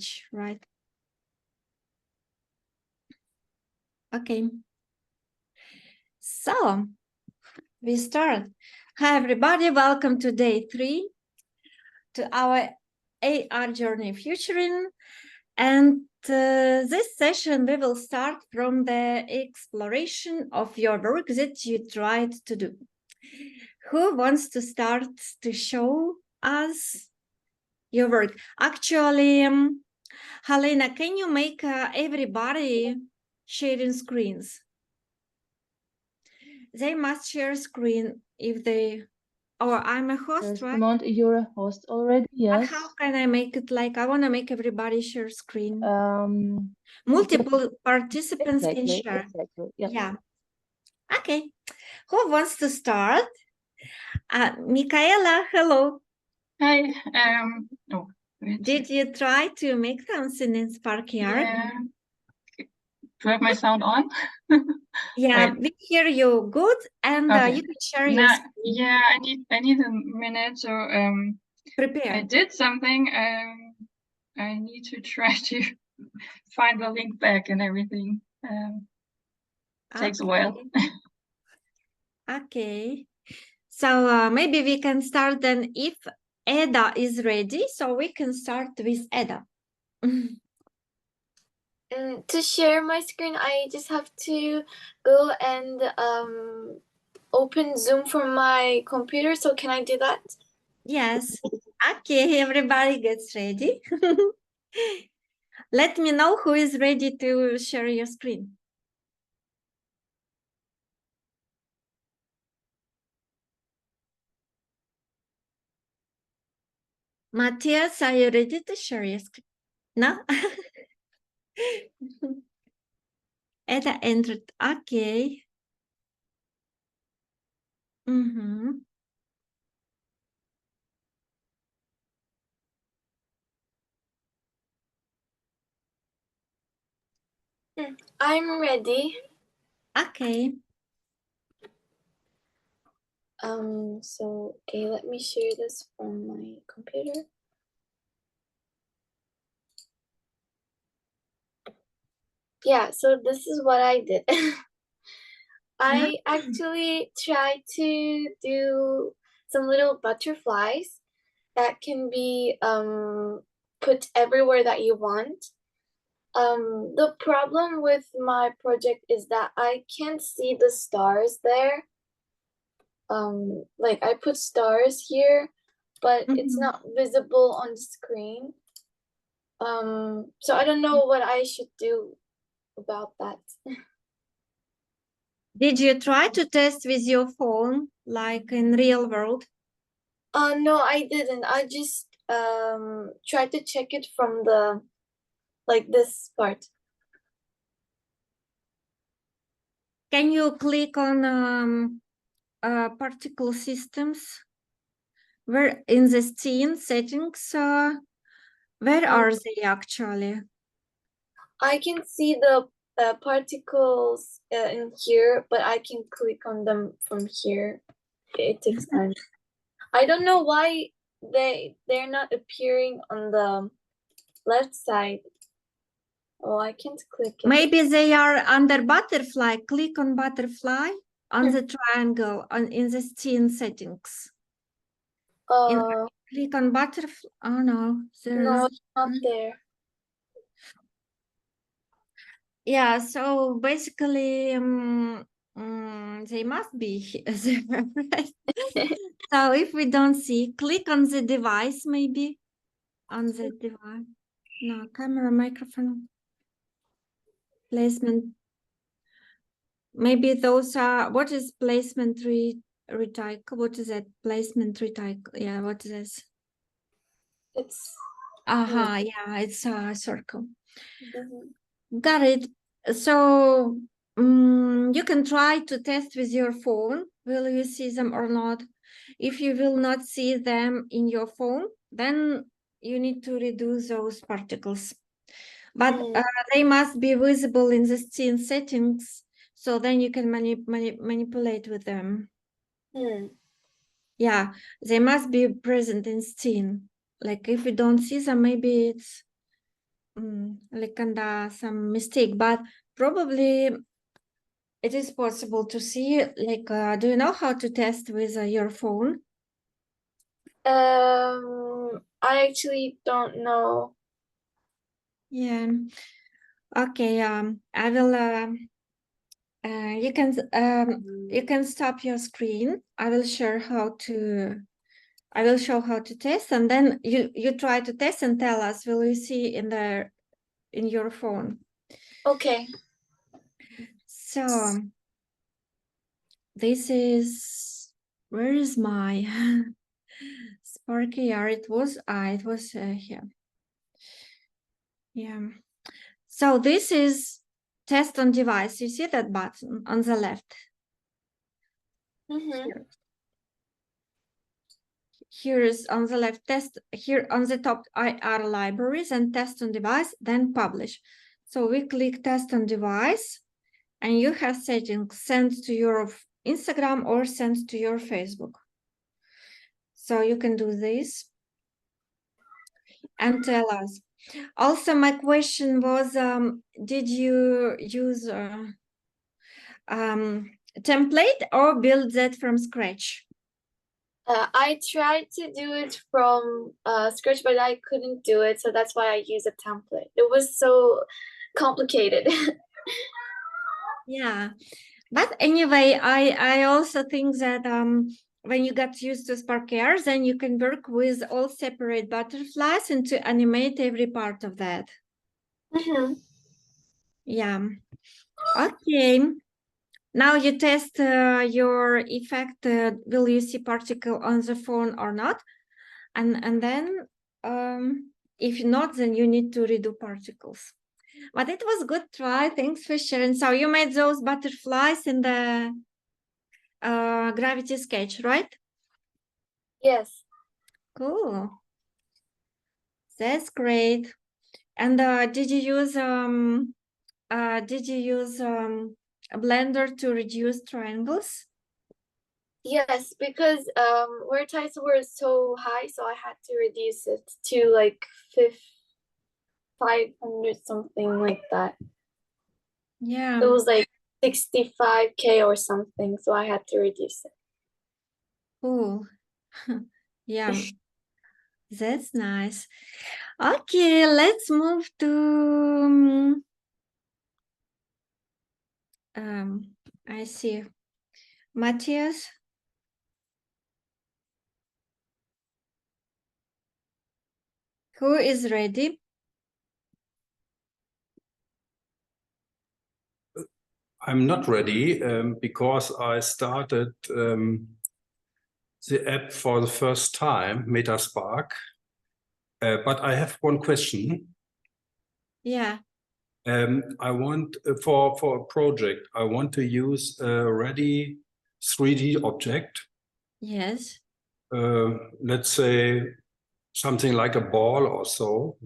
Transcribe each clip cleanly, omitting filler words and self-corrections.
language, right? Okay. So we start. Hi, everybody. Welcome to day 3 to our AR journey futuring. And this session, we will start from the exploration of your work that you tried to do. Who wants to start to show us your work? Actually, Helena, can you make everybody sharing screens? They must share screen if they, or I'm a host, right? Simone, you're a host already, yes. But how can I make it like, I want to make everybody share screen. Multiple Participants can share. Exactly, yeah. Okay. Who wants to start? Michaela, hello. Hi. Did you try to make something in Spark Yard? Yeah. Do I have my sound on? Yeah, Wait. we hear you good, and Okay. you can share your screen. Yeah, I need a minute. So Prepare. I did something. I need to try to find the link back and everything. Takes a while. Okay. So maybe we can start then if Eda is ready. So we can start with Eda. To share my screen, I just have to go and open Zoom from my computer. So can I do that? Yes. Okay, everybody gets ready. Let me know who is ready to share your screen. Matthias, are you ready to share your screen? No? Eda entered. Okay. I'm ready. Okay. So okay, let me share this from my computer. Yeah, so this is what I did. I actually tried to do some little butterflies that can be put everywhere that you want. The problem with my project is that I can't see the stars there. Like I put stars here, but it's not visible on the screen. So I don't know what I should do about that. Did you try to test with your phone, like in real world? No, I didn't. I just tried to check it from the, like this part. Can you click on particle systems? Where in the scene settings, where are they actually? I can see the particles in here, but I can click on them from here. It takes time. I don't know why they're not appearing on the left side. Oh, I can't click it. Maybe they are under butterfly. Click on butterfly on the triangle in the scene settings. Click on butterfly. Oh no, no, it's not there. Yeah, so basically they must be there, right? So if we don't see, click on the device, maybe on the device. No, camera, microphone, placement. Maybe those are, what is placement reticle? What is that? Placement reticle. Yeah, what is this? It's yeah, it's a circle. Got it. So you can try to test with your phone. Will you see them or not? If you will not see them in your phone, then you need to reduce those particles. But they must be visible in the scene settings, so then you can manipulate with them. Yeah, they must be present in scene. Like if you don't see them, maybe it's like some mistake, but probably it is possible to see, like, do you know how to test with your phone? I actually don't know. Yeah. Okay. I will. You can stop your screen. I will share how to. I will show how to test, and then you try to test and tell us. Will you see in your phone? Okay. So this is, where is my Sparky? It was here. Yeah. So this is test on device. You see that button on the left? Mm-hmm. Here is on the left, test. Here on the top are libraries and test on device, then publish. So we click test on device, and you have settings sent to your Instagram or sent to your Facebook. So you can do this and tell us. Also, my question was, did you use template or build that from scratch? I tried to do it from scratch, but I couldn't do it, so that's why I used a template. It was so complicated. Yeah, but anyway, I also think that when you get used to Spark-AR, then you can work with all separate butterflies and to animate every part of that. Mm-hmm. Yeah. Okay. Now you test your effect. Will you see particle on the phone or not? And then if not, then you need to redo particles. But it was good try. Thanks for sharing. So you made those butterflies in the gravity sketch, right? Yes. Cool. That's great. And did you use a blender to reduce triangles? Yes, because vertices were so high, so I had to reduce it to like 500 something like that. Yeah. It was like 65K or something, so I had to reduce it. Cool. Yeah. That's nice. Okay, let's move to I see Matthias. Who is ready? I'm not ready because I started the app for the first time, Metaspark. But I have one question. Yeah. I want for a project, I want to use a ready 3D object. Yes. Let's say something like a ball or so.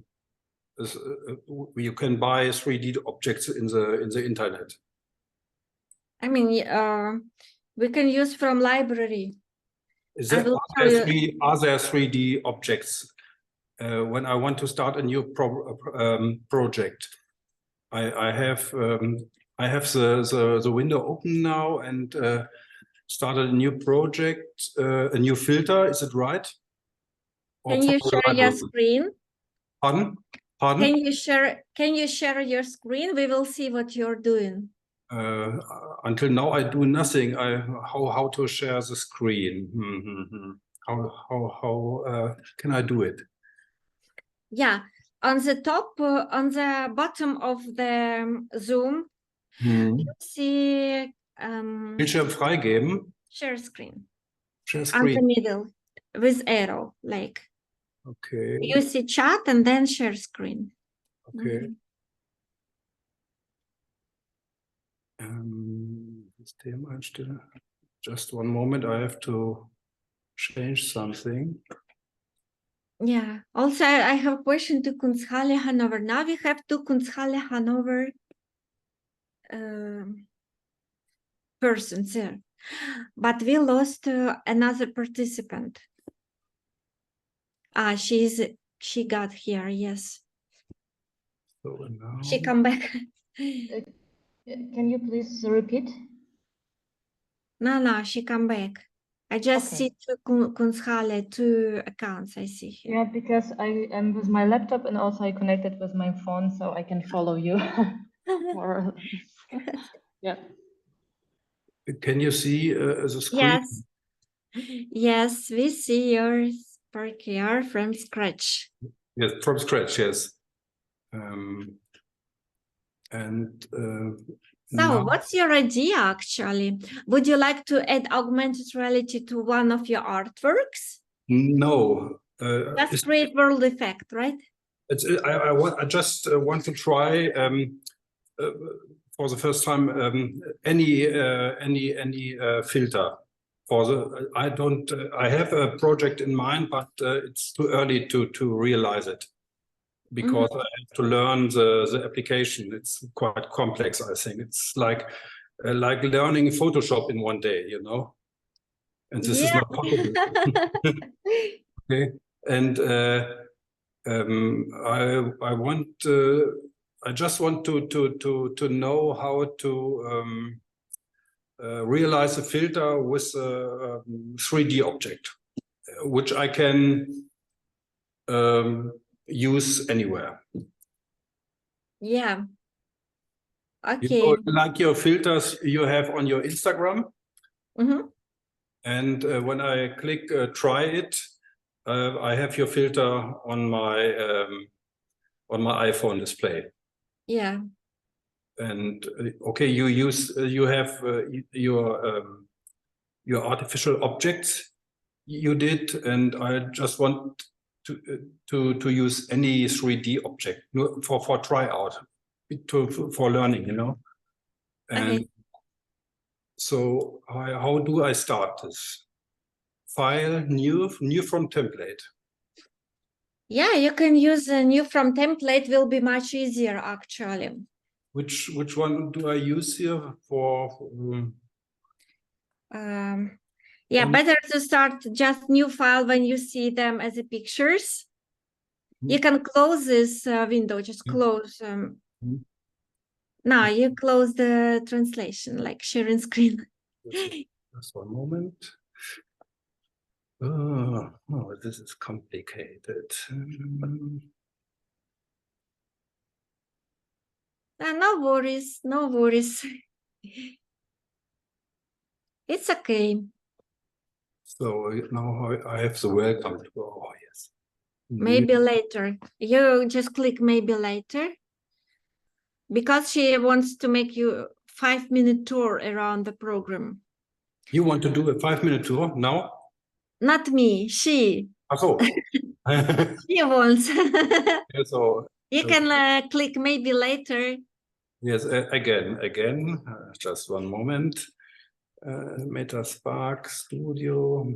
You can buy 3D objects in the internet. I mean, we can use from library. Are there 3D objects when I want to start a new project? I have the window open now and started a new project, a new filter. Is it right? Can you share your screen? Pardon? Can you share your screen? We will see what you're doing. Until now, I do nothing. How to share the screen? How can I do it? Yeah, on the top, on the bottom of the Zoom, you see Bildschirm freigeben. share screen. Share On screen. the middle with arrow, like. Okay. You see chat and then share screen. Okay. System einstellen. Just one moment, I have to change something. Yeah. Also, I have a question to Kunsthalle Hanover. Now we have two Kunsthalle Hanover persons here, but we lost another participant. She got here. Yes. So now She come back. Can you please repeat? No, she come back. I just Okay. see two Kunsthalle, two accounts I see here. Yeah, because I am with my laptop and also I connected with my phone, so I can follow you more or less. Yeah. can you see the screen? Yes. Yes, we see your Spark AR from scratch. Yes, from scratch, yes. And So now, what's your idea actually? Would you like to add augmented reality to one of your artworks? no, Just create world effect, right? I just want to try for the first time any filter. For the I have a project in mind, but it's too early to realize it because I have to learn the application. It's quite complex, I think. It's like learning Photoshop in one day, you know, and this is not possible. Okay, and I just want to know how to realize a filter with a 3D object, which I can use anywhere. Yeah. You Okay. know, like your filters you have on your Instagram. Mhm. And when I click try it, I have your filter on my iPhone display. Yeah. And okay, you have your artificial objects you did, and I just want to use any 3D object for tryout, for learning, you know. And Okay. so how do I start this? File, new from template. Yeah, you can use a new from template, will be much easier actually. Which one do I use here for? Yeah, better to start just new file when you see them as a pictures. You can close this window, just close. Now you close the translation, like sharing screen. Just one moment. Oh, this is complicated. No worries, no worries. It's okay. So now I have the welcome. Oh, yes. Maybe later. You just click maybe later. Because she wants to make you 5-minute tour around the program. You want to do a 5-minute tour now? Not me, she. So. She wants. So You can click maybe later. yes, again, just one moment. Meta Spark Studio,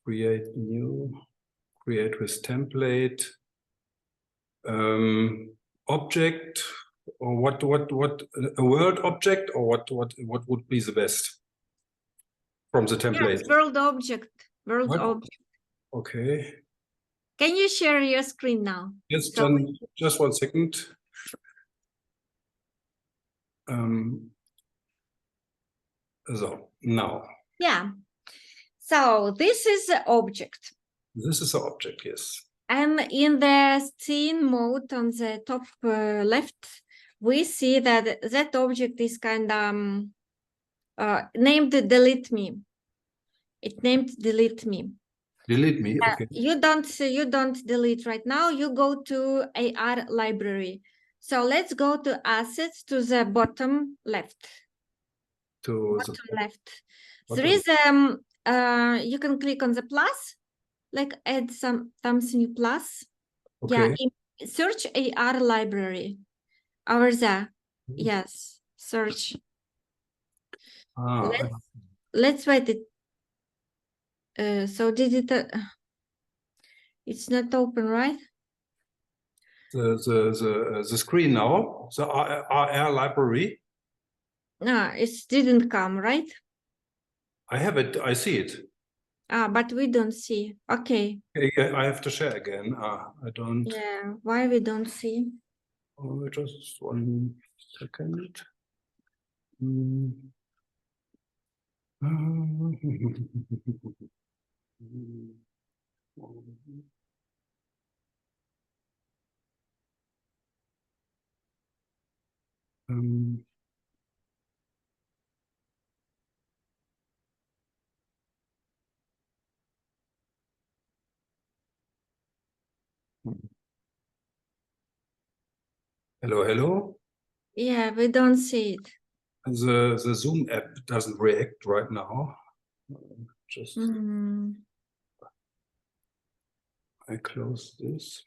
create new, create with template, object, or what a world object, or what would be the best from the template? Yes, world object. World What? object. Okay. Can you share your screen now? Yes, So, just 1 second. So now. yeah. So this is the object. This is the object, yes. And in the scene mode on the top left, we see that that object is kind of named delete me. It named delete me. Delete me, okay. You don't delete right now. You go to AR library. So let's go to assets to the bottom left. Bottom left. There is you can click on the plus, like add something plus. Okay. Yeah, search AR library. Over there. Yes, search. Let's wait it. So did it? It's not open, right? The screen now, the AR library. No, it didn't come, right? I have it. I see it. But we don't see. Okay. Yeah, I have to share again. I don't. Yeah. Why we don't see? Oh, just 1 second. Mm. Um, hello, hello. Yeah, we don't see it. The Zoom app doesn't react right now. Just I close this.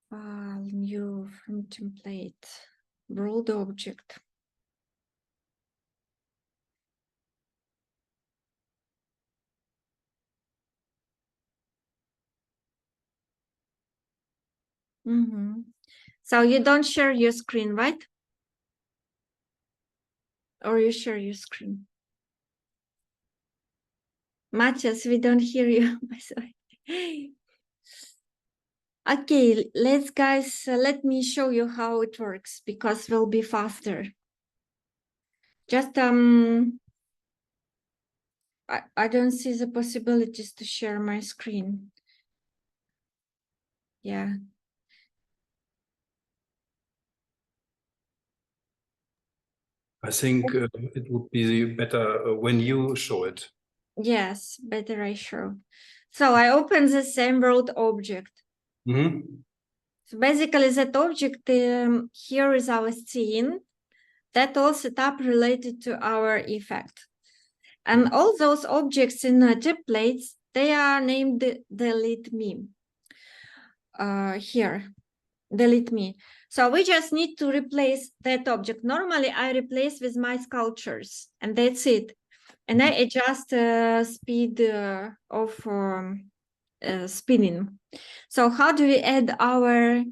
File, new from template, world object. So you don't share your screen, right? Or you share your screen? Matthias, we don't hear you. Sorry. Okay, let's guys, let me show you how it works because we'll be faster. Just I don't see the possibilities to share my screen. Yeah. I think it would be better when you show it. Yes, better I show. So I open the same world object. So basically that object here is our scene. That all setup related to our effect. And all those objects in templates, they are named delete me. Here, delete me. So we just need to replace that object. Normally I replace with my sculptures and that's it. And I adjust speed of spinning. So how do we add our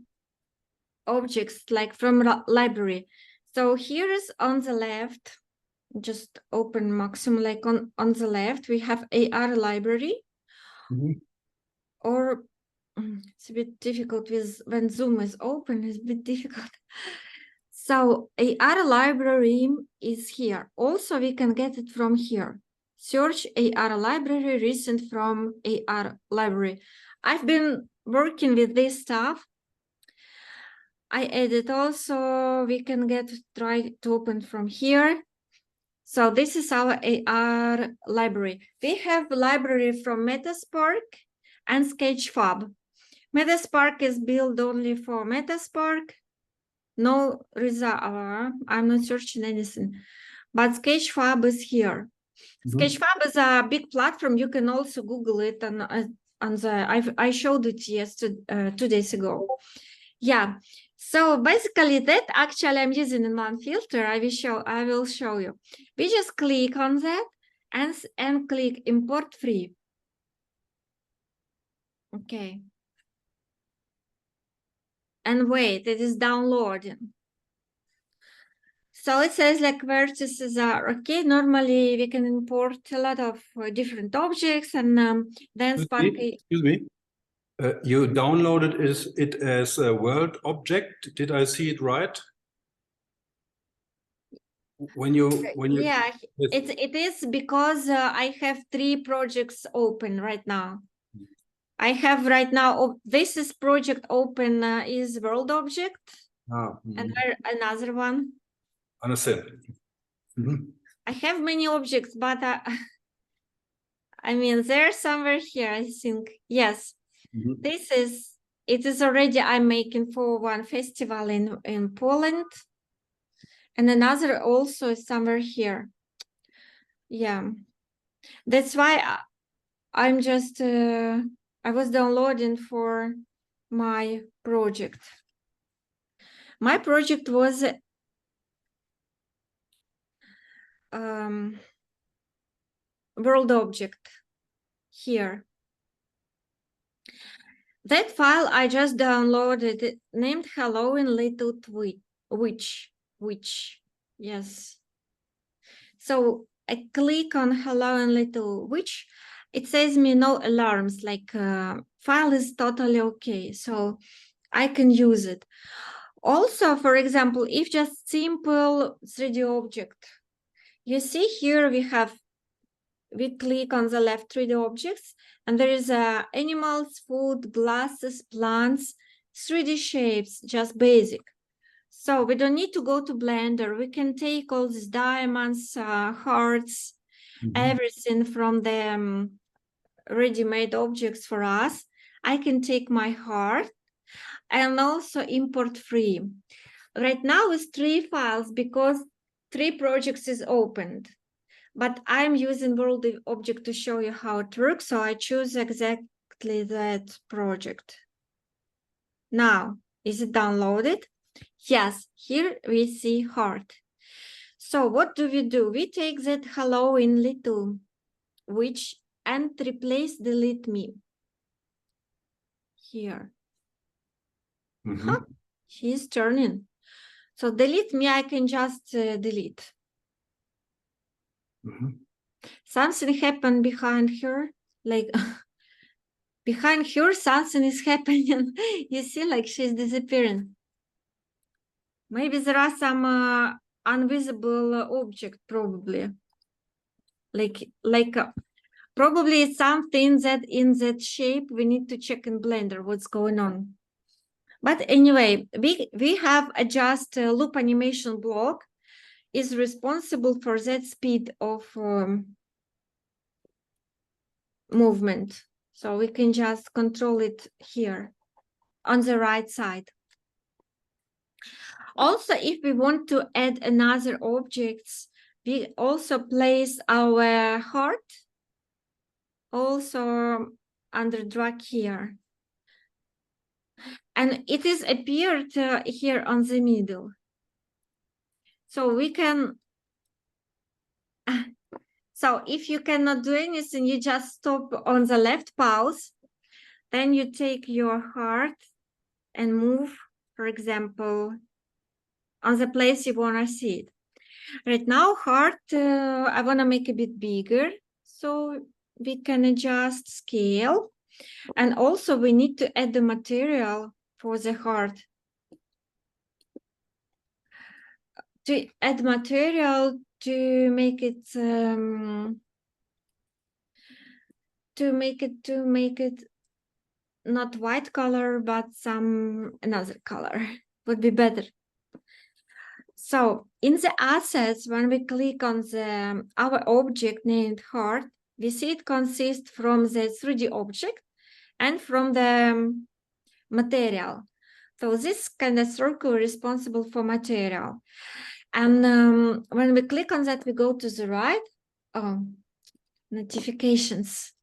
objects like from library? So here is on the left, just open maximum, like on the left, we have AR library. Or it's a bit difficult with when Zoom is open, it's a bit difficult. So AR library is here. Also, we can get it from here. Search AR library, recent from AR library. I've been working with this stuff. I added also, we can try to open from here. So this is our AR library. We have a library from Metaspark and Sketchfab. Metaspark is built only for Metaspark. No result. I'm not searching anything. But Sketchfab is here. Sketchfab is a big platform. You can also Google it on the. I showed it yesterday, 2 days ago. Yeah. So basically, that actually I'm using in one filter. I will show you. We just click on that and click import free. Okay. And wait, it is downloading. So it says like vertices are okay. Normally we can import a lot of different objects and then Spark. Excuse me. You downloaded it as a world object. Did I see it right? When you Yeah, it is because I have 3 projects open right now. I have right now this is project open is world object and another one. Understand. I have many objects, but I mean they're somewhere here. I think yes. It is already I'm making for one festival in Poland, and another also is somewhere here. Yeah, that's why I'm just I was downloading for my project. My project was world object here. That file I just downloaded it, named Hello in Little Witch. Yes. So I click on Hello in Little Witch it says me no alarms, like file is totally okay, so I can use it. Also, for example, if just simple 3D object, you see here we click on the left 3D objects, and there is animals, food, glasses, plants, 3D shapes, just basic. So we don't need to go to Blender. We can take all these diamonds, hearts, everything from the ready-made objects for us. I can take my heart and also import free. Right now it's 3 files because 3 projects is opened. But I'm using world object to show you how it works, so I choose exactly that project. Now, is it downloaded? Yes, here we see heart. So what do? We take that hello in little, which and replace delete me. Here. He's turning. So delete me, I can just delete. Something happened behind her, like behind her something is happening. You see, like she's disappearing. Maybe there are some invisible object, probably. Probably it's something that in that shape we need to check in Blender what's going on. But anyway, we have adjust loop animation block is responsible for that speed of movement. So we can just control it here on the right side. Also, if we want to add another objects, we also place our heart also under drag here. And it is appeared here on the middle. So we can, so if you cannot do anything, you just stop on the left pause, then you take your heart and move, for example, on the place you want to see it. Right now, heart, I want to make a bit bigger, so we can adjust scale. And also we need to add the material for the heart. To add material to make it not white color but some another color would be better. So in the assets, when we click on the our object named heart, we see it consists from the 3D object and from the material. So this kind of circle is responsible for material. And when we click on that, we go to the right. Oh, notifications.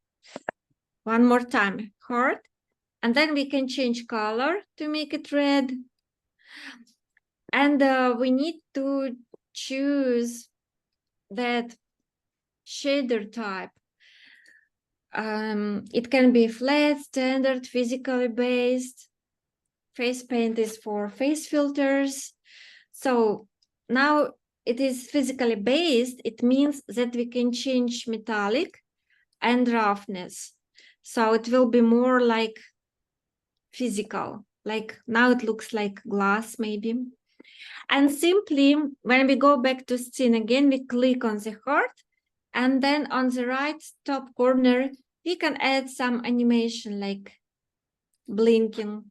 One more time, heart. And then we can change color to make it red. And we need to choose that shader type. It can be flat, standard, physically based. Face paint is for face filters. So now it is physically based. It means that we can change metallic and roughness. So it will be more like physical. Like now it looks like glass maybe. And simply when we go back to scene again, we click on the heart. And then on the right top corner, we can add some animation like blinking.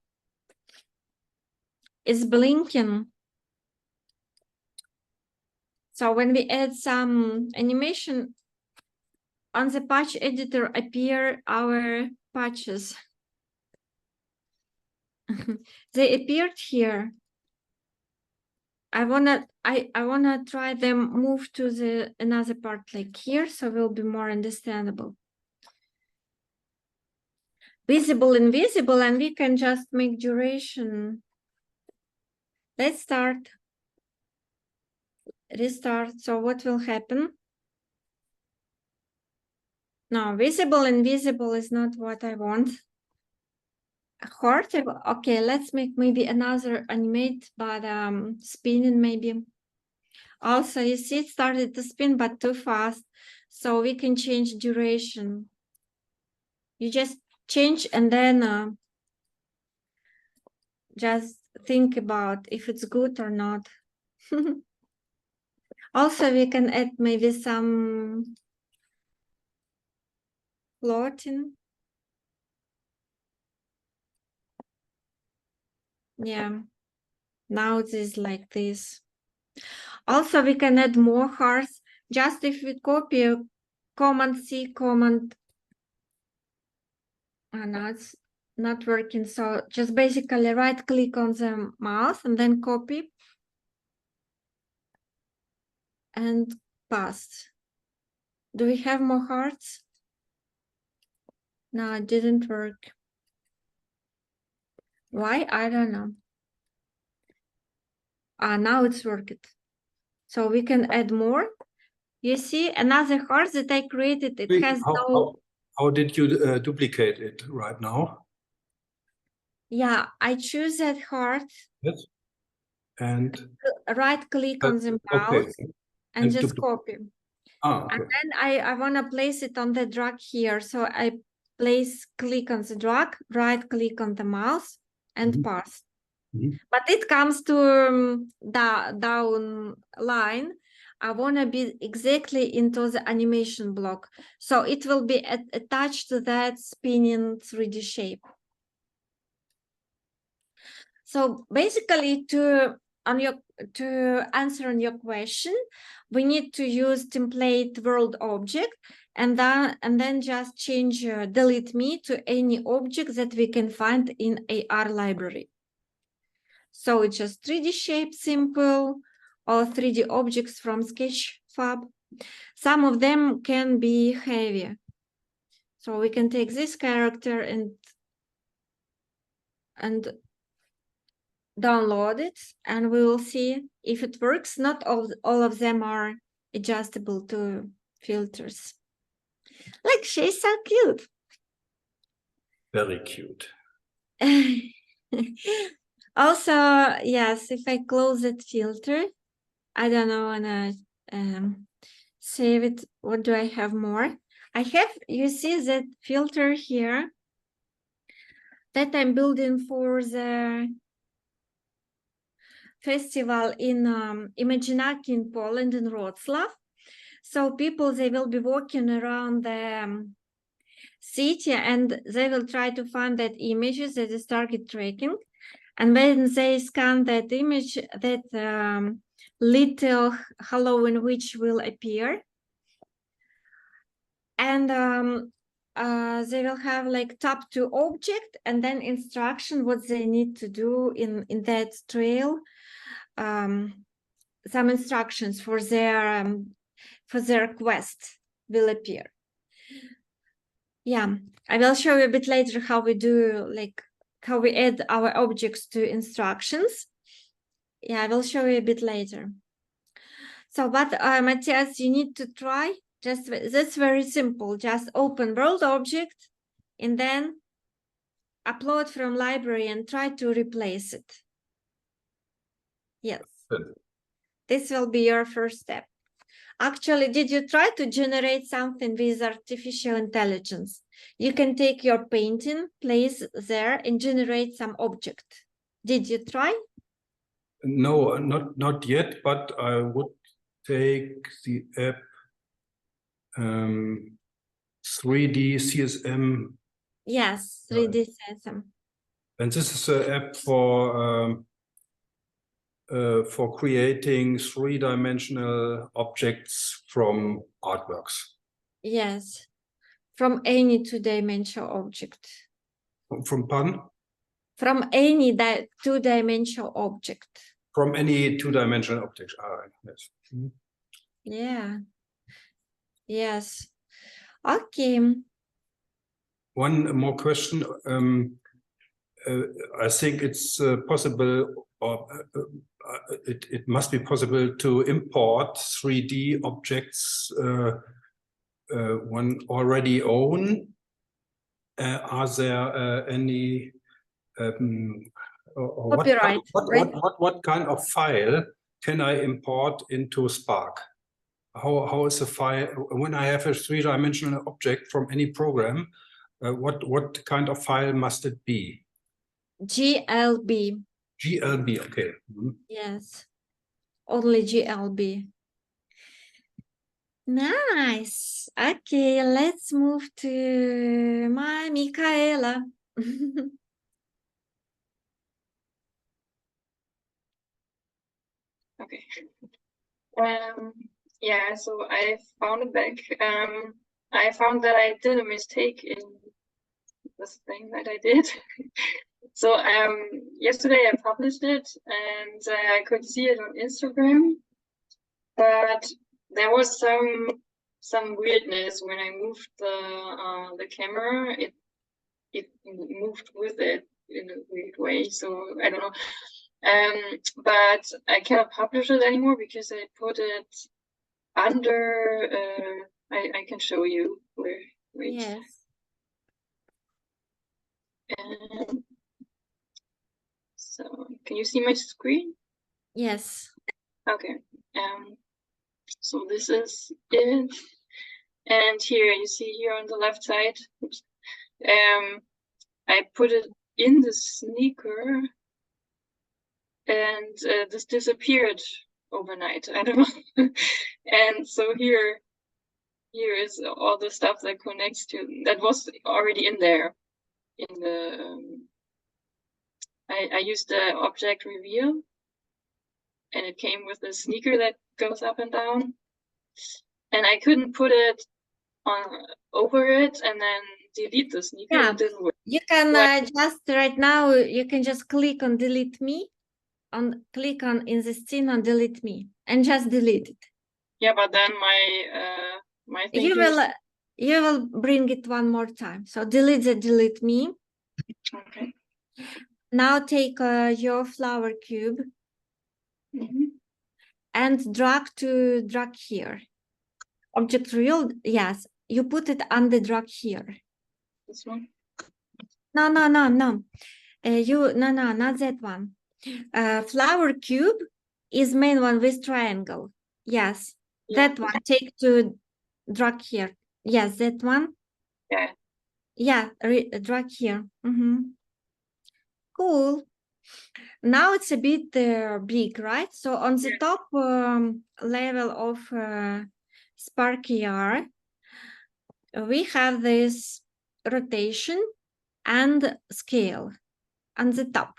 It's blinking. So when we add some animation, on the patch editor appear our patches. They appeared here. I wanna try them move to the another part like here, so will be more understandable. Visible, invisible, and we can just make duration. Let's start. Restart. So what will happen? No, visible, invisible is not what I want. Heart. Okay, let's make maybe another animate, but spinning maybe. Also, you see it started to spin, but too fast. So we can change duration. You just change and then just think about if it's good or not. Also, we can add maybe some floating. Yeah, now it is like this. Also, we can add more hearts just if we copy Command C, Command. No, it's not working. So just basically right click on the mouse and then copy and paste. Do we have more hearts? No, it didn't work. Why? I don't know. Now it's working. So we can add more. You see another heart that I created. It has how did you duplicate it right now? Yeah, I choose that heart. Yes. And right click on the mouse and just copy. Okay. And then I want to place it on the drag here. So I click on the drag, right click on the mouse and paste. But it comes to the down line. I want to be exactly into the animation block. So it will be attached to that spinning 3D shape. So basically to answer on your question, we need to use template world object and then just change delete me to any object that we can find in AR library. So it's just 3D shape simple or 3D objects from Sketchfab. Some of them can be heavy. So we can take this character and download it, and we will see if it works. Not all of them are adjustable to filters. Like, she's so cute. Very cute. Also, yes, if I close that filter, I don't know, and I save it. What do I have more? I have, you see that filter here that I'm building for the festival in Imaginaki in Poland, in Wrocław. So people, they will be walking around the city and they will try to find that images that is target tracking. And when they scan that image, that little Halloween witch will appear. And they will have like tap to object and then instruction what they need to do in that trail. Some instructions for their quest will appear. Yeah, I will show you a bit later how we do, like how we add our objects to instructions. Yeah, I will show you a bit later. So, but Matthias, you need to try. That's very simple. Just open world object and then upload from library and try to replace it. Yes. Good. This will be your first step. Actually, did you try to generate something with artificial intelligence? You can take your painting, place there, and generate some object. Did you try? No, not yet, but I would take the app 3D CSM. Yes, 3D CSM. And this is an app for creating three-dimensional objects from artworks. Yes, from any two-dimensional object. From pardon? From any two-dimensional object. From any two-dimensional object. Yes. Yeah. Yes. Okay. One more question. I think it's possible, or it must be possible to import 3D objects one already own. Are there any Copyright, what kind of file can I import into Spark? How is a file when I have a three-dimensional object from any program? what kind of file must it be? GLB. GLB, okay. Mhm. Yes, only GLB. Nice. Okay, let's move to my Michaela. Okay. Yeah, so I found it back. I found that I did a mistake in this thing that I did. So yesterday I published it and I could see it on Instagram, but there was some weirdness when I moved the camera. It moved with it in a weird way. So I don't know. But I cannot publish it anymore because I put it under. I can show you where. Wait. Yes. So can you see my screen? Yes. Okay. So this is it, and here you see here on the left side. Oops, I put it in the sneaker, and this disappeared overnight. I don't know. And so here is all the stuff that connects to that was already in there. In the I used the object reveal, and it came with the sneaker that goes up and down, and I couldn't put it on over it and then delete the sneaker. Yeah. It didn't work. You can just right now, you can just click on delete me, click on in the scene on delete me and just delete it. Yeah, but then my thing You will bring it one more time. So delete me. Okay. Now take your flower cube and drag here. Object real, yes. You put it on the drag here. This one? No. No, not that one. Flower cube is main one with triangle. Yes, Yeah. that one. Take to drag here. Yes, that one. Yeah. Yeah, drag here. Cool. Now it's a bit big, right? So on the top level of Sparky R, we have this rotation and scale on the top.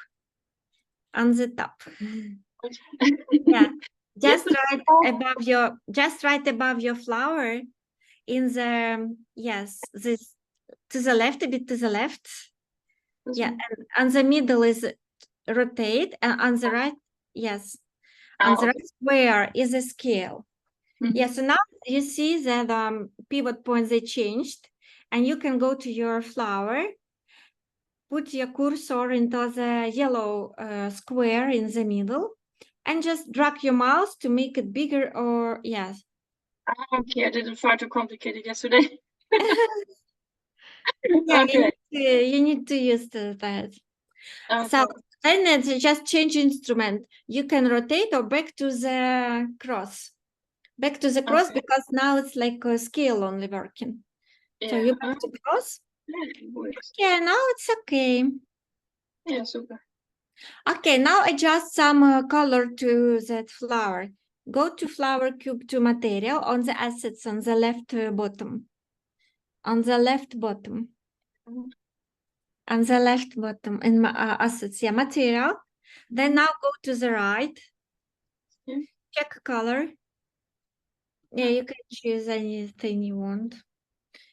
Yeah, just right above your flower in the this to the left, a bit to the left. Yeah, and the middle is rotate, and on the right, yes, on the right square is a scale. Yeah, so now you see that pivot points, they changed, and you can go to your flower, put your cursor into the yellow square in the middle, and just drag your mouse to make it bigger or, yes. Okay, I didn't find too complicated yesterday. Yeah, Okay. you need to use that. Okay. So then it's just change instrument. You can rotate or back to the cross. Back to the cross, because now it's like a scale only working. Yeah. So you back to cross. Yeah, now it's okay. Yeah, super. Okay, now adjust some color to that flower. Go to flower cube to material on the assets on the left bottom. On the left bottom. On the left bottom in assets, yeah, material. Then now go to the right. Check color. Yeah, you can choose anything you want.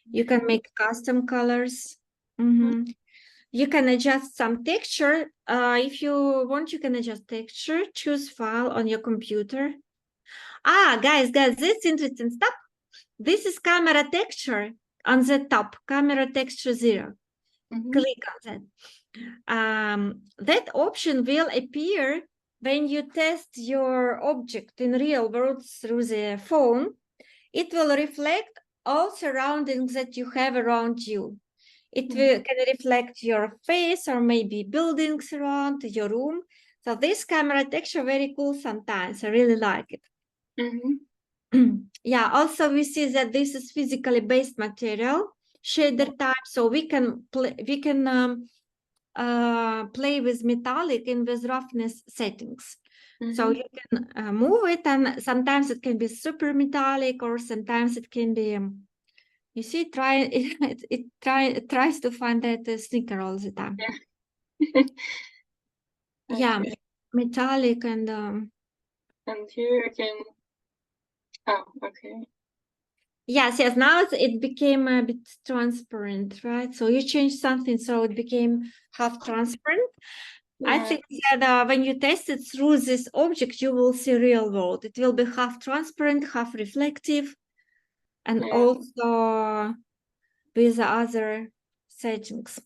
You can make custom colors. You can adjust some texture. If you want, you can adjust texture. Choose file on your computer. Guys, this is interesting stuff. This is camera texture on the top. Camera texture 0. Click on that. That option will appear when you test your object in real world through the phone. It will reflect all surroundings that you have around you. It can reflect your face or maybe buildings around your room. So this camera texture very cool sometimes. I really like it. Yeah, also we see that this is physically based material. shader type, so we can play with metallic and with roughness settings. So you can move it, and sometimes it can be super metallic, or sometimes it can be you see, it tries to find that sneaker all the time. Yeah, Okay. metallic and And here I can. Oh, okay. yes, now it became a bit transparent, right? So you changed something, so it became half transparent. I Yeah. think that when you test it through this object, you will see real world. It will be half transparent, half reflective, and Yeah. also with the other settings.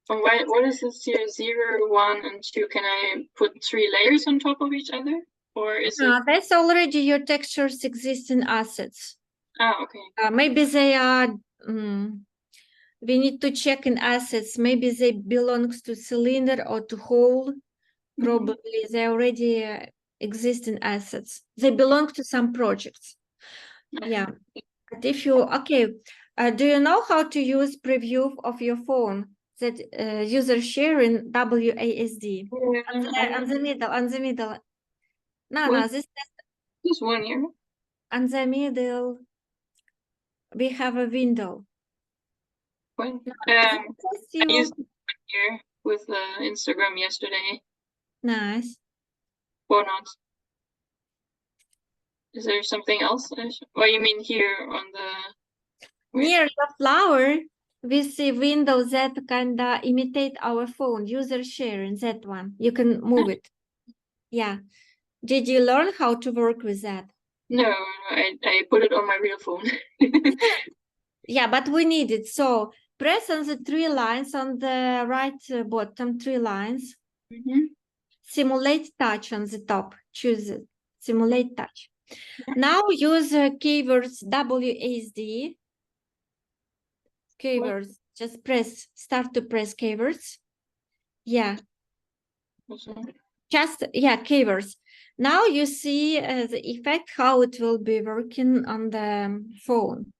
And what is this here? 0, 1, and 2? Can I put 3 layers on top of each other, or is it? That's already your texture's existing assets. Ah, okay. Maybe they are. We need to check in assets. Maybe they belongs to cylinder or to hole. Probably they already exist in assets. They belong to some projects. Yeah. But if you do you know how to use preview of your phone? That user sharing WASD Yeah, on the middle. No, What? this one here. on the middle. We have a window. When? Yes, I used it here with Instagram yesterday. nice. Or not? Is there something else? What you mean here on the? Near the flower, we see windows that kind of imitate our phone, user sharing, that one. You can move it. Yeah. Did you learn how to work with that? No, I put it on my real phone. Yeah, but we need it. So press on the 3 lines on the right bottom, 3 lines. Simulate touch on the top. Choose it. Simulate touch. Now use keywords WASD. Keywords. Just press, start to press keywords. Yeah. Just, yeah, keywords. Now you see the effect, how it will be working on the phone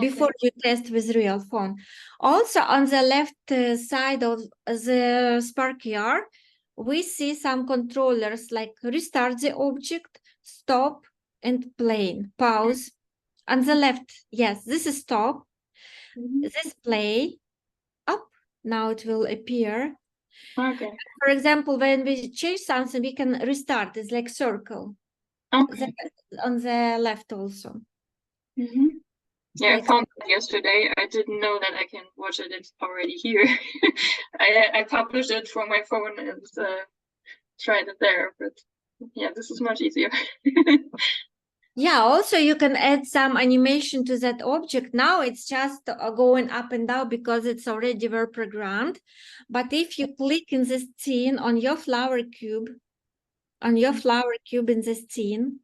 before you test with real phone. Also on the left side of the SparkR, we see some controllers like restart the object, stop, and play, pause. On the left, yes, this is stop. This play, up, now it will appear. Okay. For example, when we change something, we can restart. It's like circle. Okay. On the left also. Yeah, I found it yesterday. I didn't know that I can watch it. It's already here. I published it from my phone and tried it there, but yeah, this is much easier. Yeah, also you can add some animation to that object. Now it's just going up and down because it's already well programmed. But if you click in this scene on your flower cube, in this scene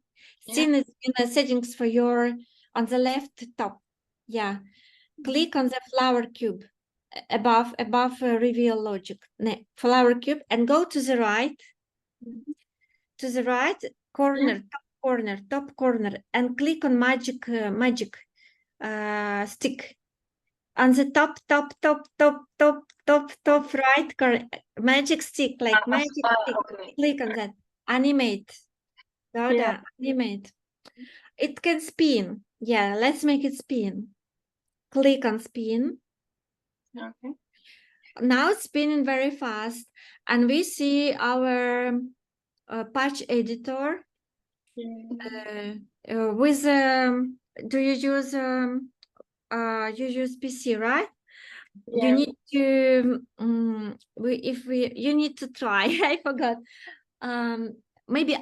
is in the settings for your, on the left top. Yeah, click on the flower cube above reveal logic, flower cube, and go to the right, corner, top corner, and click on magic stick on the top right corner, magic stick, like magic stick. Okay. Click on that, animate. Go down, animate. It can spin. Yeah, let's make it spin. Click on spin. Okay. Now it's spinning very fast, and we see our patch editor with do you use PC, right? Yeah. You need to you need to try. I forgot. Maybe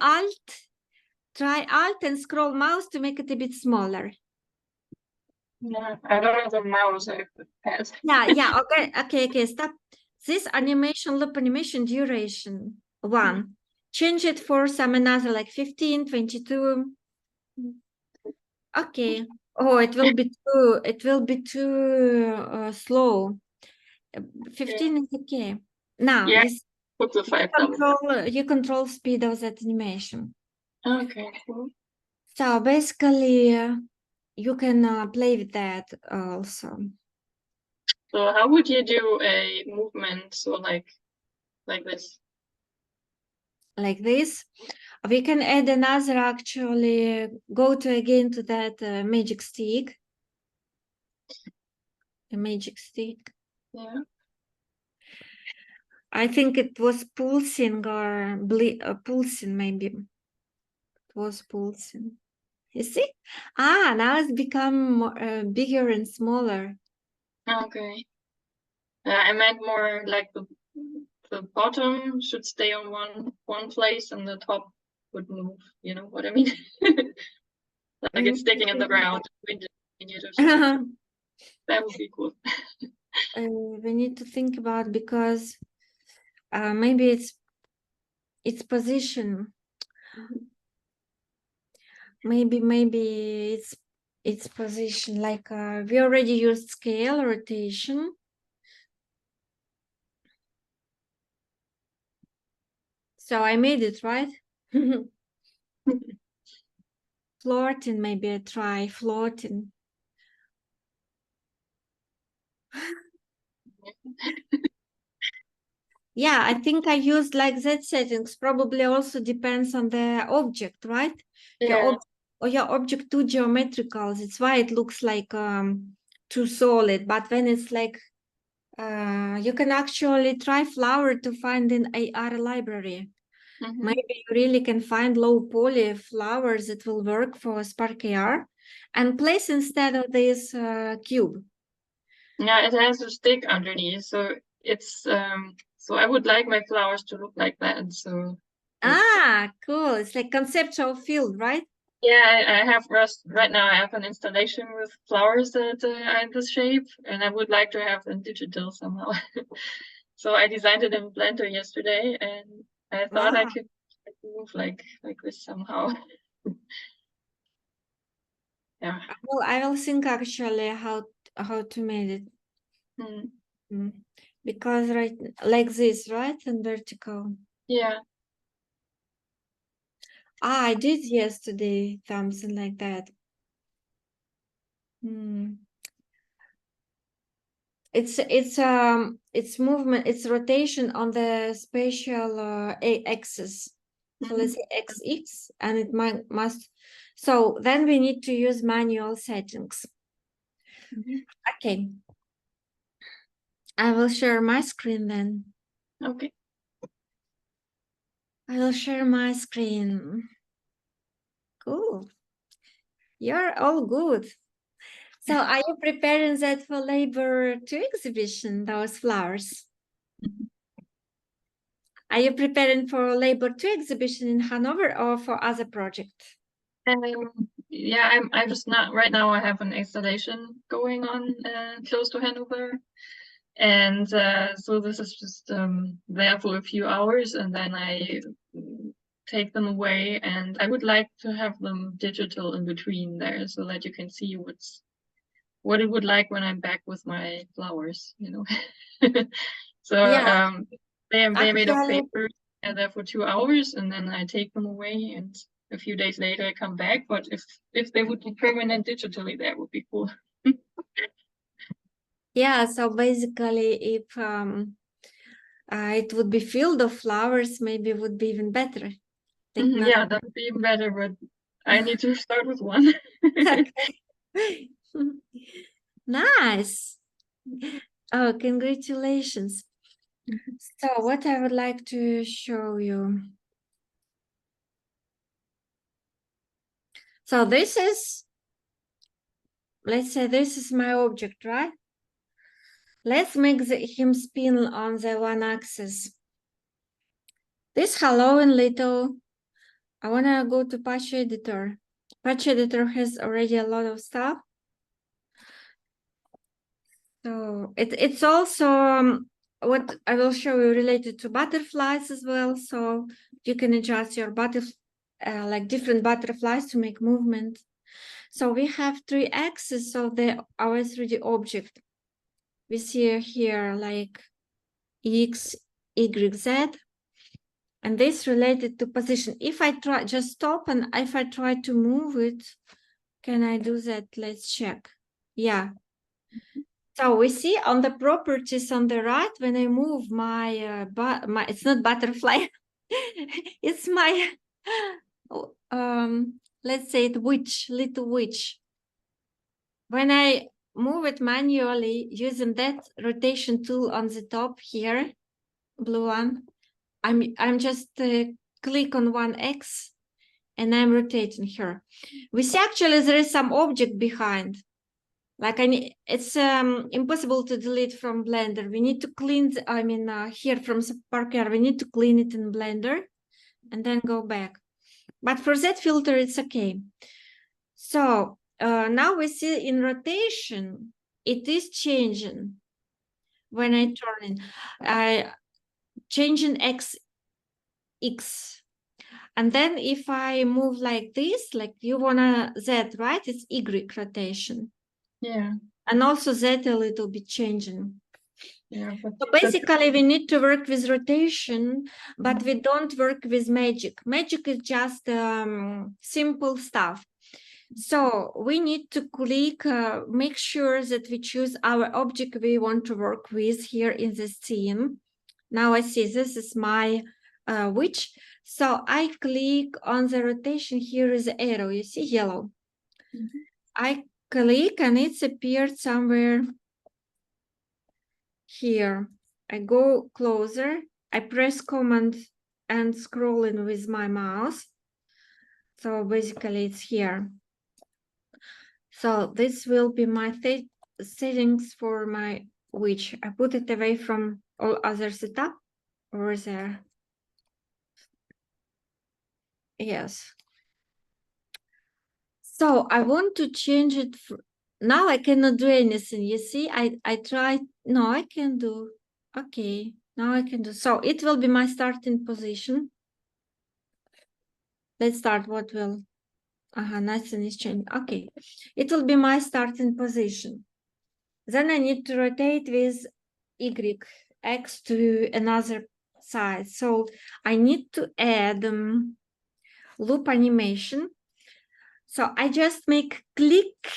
try alt and scroll mouse to make it a bit smaller. Yeah, I don't have the mouse. I pass. Yeah. Okay. Stop. This animation loop animation duration 1. Change it for some another like 15, 22. Okay. Oh, it will be too slow. 15 is okay. Now Put the 5 you control speed of that animation. Okay, cool. So basically, you can play with that also. So how would you do a movement? So like this? Like this. We can add another, actually, go to again to that magic stick. The magic stick. Yeah. I think it was pulsing or pulsing, maybe. It was pulsing. You see? Ah, now it's become more, bigger and smaller. Okay. I meant more like the bottom should stay on one place and the top would move. You know what I mean? Like it's sticking in the ground. When you do something. That would be cool. We need to think about, because maybe its position. Maybe its position, like we already used scale, rotation. So I made it, right? Floating, maybe I try floating. Yeah, I think I used like that settings. Probably also depends on the object, right? Yeah. Your object too geometrical. That's why it looks like too solid. But when it's like you can actually try flower to find in AR library. Maybe you really can find low poly flowers that will work for Spark AR and place instead of this cube. Yeah, it has a stick underneath, so it's so I would like my flowers to look like that. So Cool. It's like conceptual field, right? yeah, I have right now. I have an installation with flowers that are in this shape, and I would like to have them digital somehow. So I designed it in Blender yesterday, and I thought I could move like this somehow. Yeah. Well, I will think actually how to make it. Because right like this, right? And vertical. Yeah. I did yesterday something like that. It's movement, it's rotation on the spatial axis. So let's say XX, and it must. So then we need to use manual settings. Okay. I will share my screen then. Okay. I will share my screen. Cool. You're all good. So are you preparing that for Labor 2 exhibition, those flowers? Are you preparing for Labor 2 exhibition in Hanover or for other project? Yeah, I'm just not right now. I have an installation going on close to Hanover, and so this is just there for a few hours, and then I take them away, and I would like to have them digital in between there, so that you can see what it would like when I'm back with my flowers, you know. So Yeah. they're made of paper, and they're for 2 hours, and then I take them away, and a few days later I come back. But if they would be permanent digitally, that would be cool. Yeah, so basically if it would be filled of flowers, maybe it would be even better. Yeah, that would be even better, but I need to start with one. Nice. Oh, congratulations. So what I would like to show you. So this is, let's say this is my object, right? Let's make him spin on the one axis. This hello and little. I want to go to patch editor. Patch editor has already a lot of stuff. So it's also what I will show you related to butterflies as well. So you can adjust your like different butterflies to make movement. So we have 3 axes of our 3D object. We see here like X, Y, Z. And this related to position. If I try, just stop, and if I try to move it, can I do that? Let's check. Yeah. So we see on the properties on the right, when I move my, it's not butterfly, it's my, let's say it witch, little witch. When I move it manually using that rotation tool on the top here, blue one, I'm just click on one X and I'm rotating her. We see actually there is some object behind. Like it's impossible to delete from Blender. We need to clean, here from Sparker, we need to clean it in Blender and then go back. But for that filter, it's okay. So now we see in rotation, it is changing when I turn in. Changing X. And then if I move like this, like you wanna Z, right? It's Y rotation. Yeah. And also Z a little bit changing. Yeah. So basically we need to work with rotation, but we don't work with magic. Magic is just simple stuff. So we need to click, make sure that we choose our object we want to work with here in the scene. Now I see this is my witch. So I click on the rotation. Here is the arrow, you see yellow. I click and it's appeared somewhere here. I go closer. I press Command and scroll in with my mouse. So basically it's here. So this will be my settings for my witch. I put it away from all other setup over there. Yes. So I want to change it. Now I cannot do anything. You see, I tried. No, I can do. Okay, now I can do. So it will be my starting position. Let's start. What will? Nothing is changing. Okay, it will be my starting position. Then I need to rotate with Y, X to another side. So I need to add loop animation. So I just make click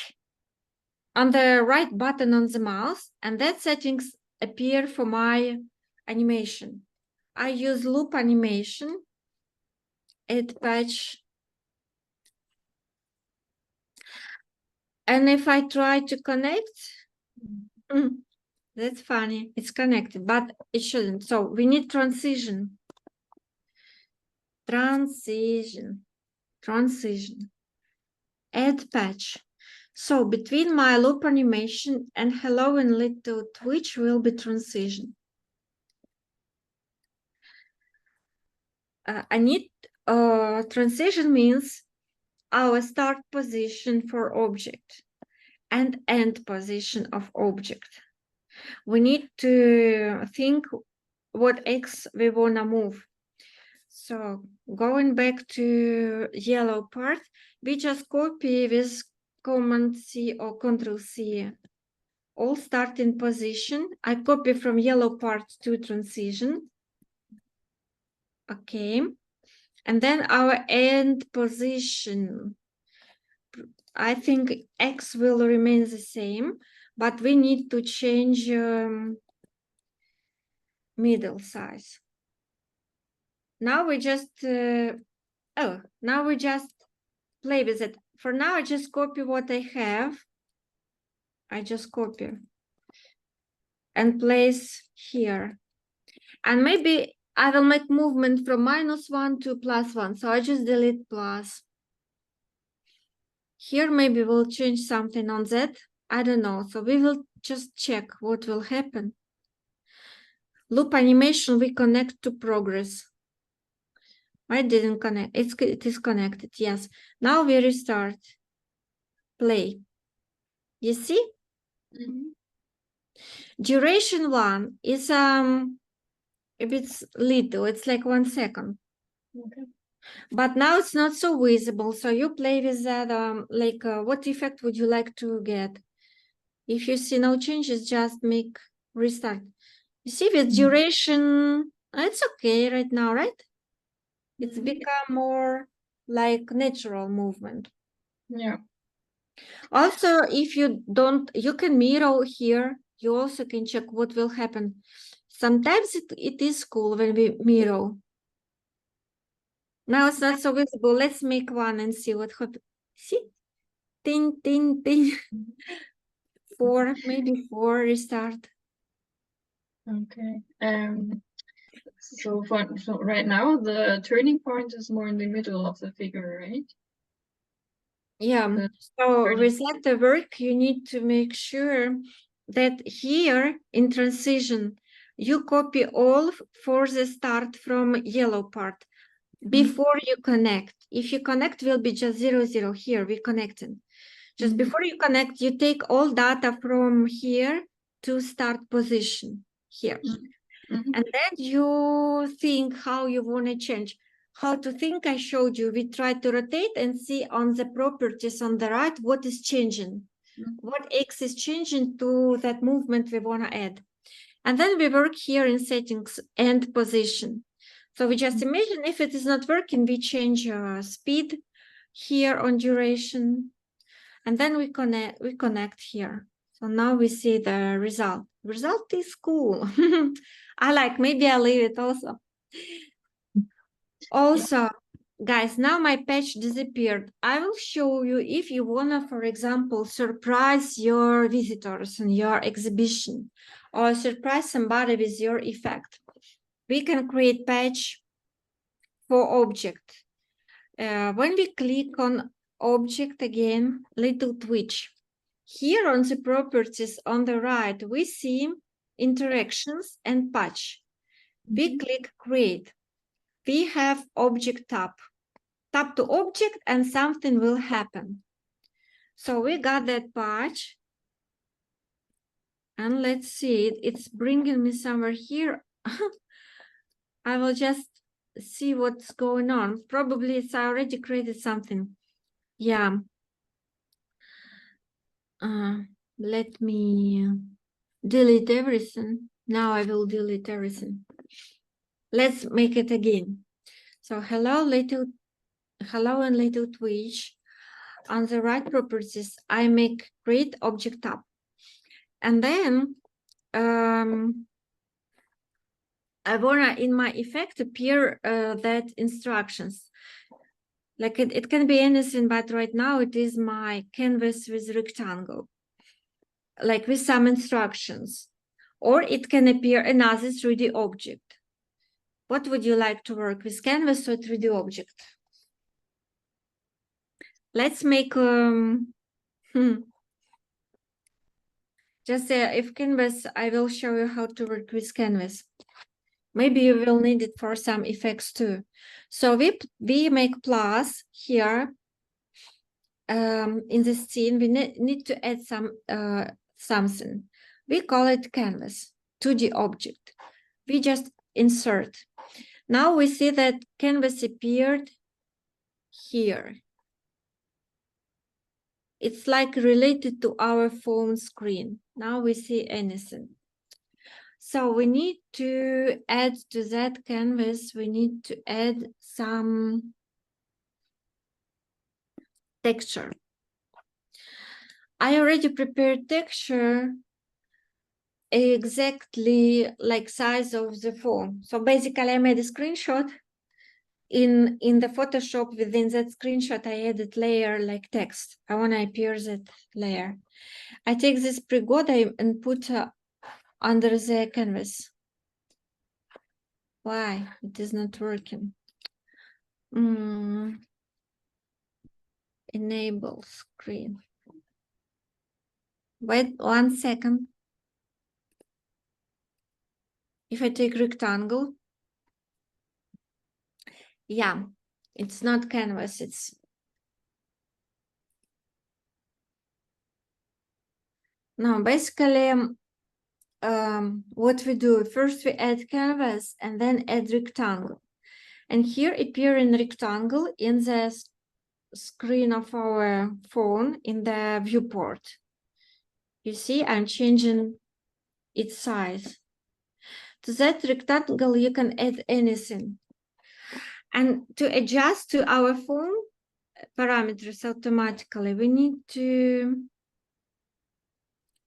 on the right button on the mouse, and that settings appear for my animation. I use loop animation, add patch. And if I try to connect, that's funny, it's connected, but it shouldn't. So we need transition. Transition. Add patch. So between my loop animation and hello and little twitch will be transition. I need transition means our start position for object and end position of object. We need to think what X we wanna move. So going back to yellow part, we just copy with Command C or Control C all starting position. I copy from yellow part to transition. Okay. And then our end position. I think X will remain the same, but we need to change middle size. Now we just, now we just play with it. For now, I just copy what I have. I just copy and place here. And maybe I will make movement from -1 to +1. So I just delete plus. Here, maybe we'll change something on that. I don't know. So we will just check what will happen. Loop animation, we connect to progress. I didn't connect. It is connected. Yes. Now we restart. Play. You see? Duration 1 is a bit little. It's like 1 second. Okay. But now it's not so visible. So you play with that. What effect would you like to get? If you see no changes, just make restart. You see, with duration, it's okay right now, right? It's become more like natural movement. Yeah. Also, if you don't, you can mirror here. You also can check what will happen. Sometimes it is cool when we mirror. Now it's not so visible. Let's make one and see what happens. See? Ting, ting, ting. 4, maybe 4, restart. Okay. So right now the turning point is more in the middle of the figure, right? Yeah. So reset the work. You need to make sure that here in transition, you copy all for the start from yellow part before you connect. If you connect, will be just 0, 0 here. We connected. Just before you connect, you take all data from here to start position here. And then you think how you want to change. How to think, I showed you. We try to rotate and see on the properties on the right what is changing. What X is changing to that movement we want to add. And then we work here in settings and position. So we just imagine if it is not working, we change speed here on duration. And then we connect here. So now we see the result. Result is cool. I like, maybe I'll leave it also. Also, guys, now my patch disappeared. I will show you if you wanna, for example, surprise your visitors in your exhibition or surprise somebody with your effect. We can create patch for object. When we click on object again, little twitch. Here on the properties on the right, we see interactions and patch. We click create. We have object tab. Tap to object and something will happen. So we got that patch. And let's see, it's bringing me somewhere here. I will just see what's going on. Probably it's already created something. Yeah. Let me delete everything. Now I will delete everything. Let's make it again. So hello and little twitch. On the right properties, I make create object tab. And then I wanna in my effect appear that instructions. Like it can be anything, but right now it is my canvas with rectangle, like with some instructions. Or it can appear another 3D object. What would you like to work with, canvas or 3D object? Let's make just if canvas, I will show you how to work with canvas. Maybe you will need it for some effects too. So we make plus here in the scene. We need to add some something. We call it canvas 2D object. We just insert. Now we see that canvas appeared here. It's like related to our phone screen. Now we see anything. So we need to add to that canvas, we need to add some texture. I already prepared texture exactly like size of the phone. So basically I made a screenshot. In the Photoshop, within that screenshot, I added layer like text. I want to appear that layer. I take this prigode and put under the canvas. Why? It is not working. Enable screen. Wait 1 second. If I take rectangle, yeah, it's not canvas, it's no, basically what we do, first we add canvas and then add rectangle. And here appear in rectangle in the screen of our phone in the viewport. You see, I'm changing its size. To that rectangle, you can add anything. And to adjust to our phone parameters automatically, we need to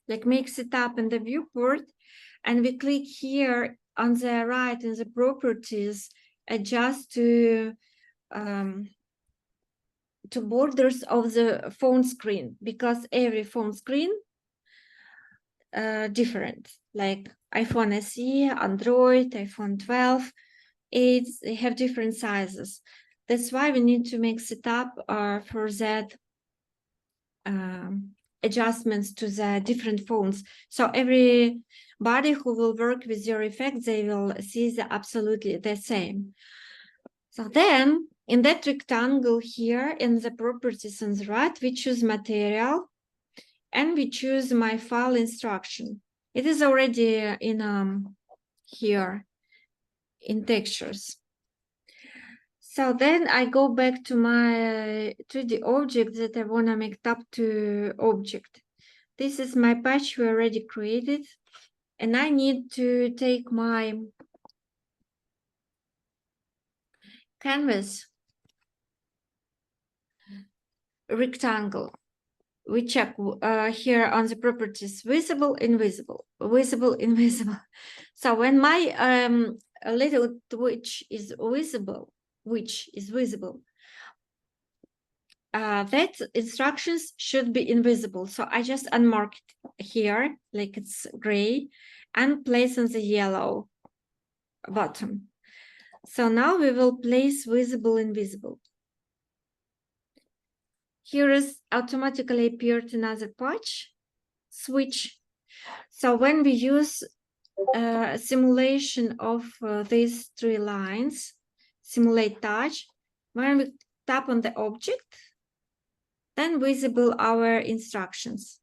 like mix it up in the viewport, and we click here on the right in the properties, adjust to borders of the phone screen, because every phone screen different, like iPhone SE, Android, iPhone 12, 8, they have different sizes. That's why we need to mix it up for that adjustments to the different phones. So everybody who will work with your effects, they will see absolutely the same. So then in that rectangle here in the properties on the right, we choose material and we choose my file instruction. It is already in here in textures. So then I go back to my 3D object that I want to make up to object. This is my patch we already created, and I need to take my canvas rectangle. We check here on the properties, visible, invisible, visible, invisible. So when my little twitch is visible, that instructions should be invisible. So I just unmark it here, like it's gray, and place on the yellow bottom. So now we will place visible, invisible. Here is automatically appeared another patch, switch. So when we use a simulation of these 3 lines, simulate touch, when we tap on the object, then visible our instructions.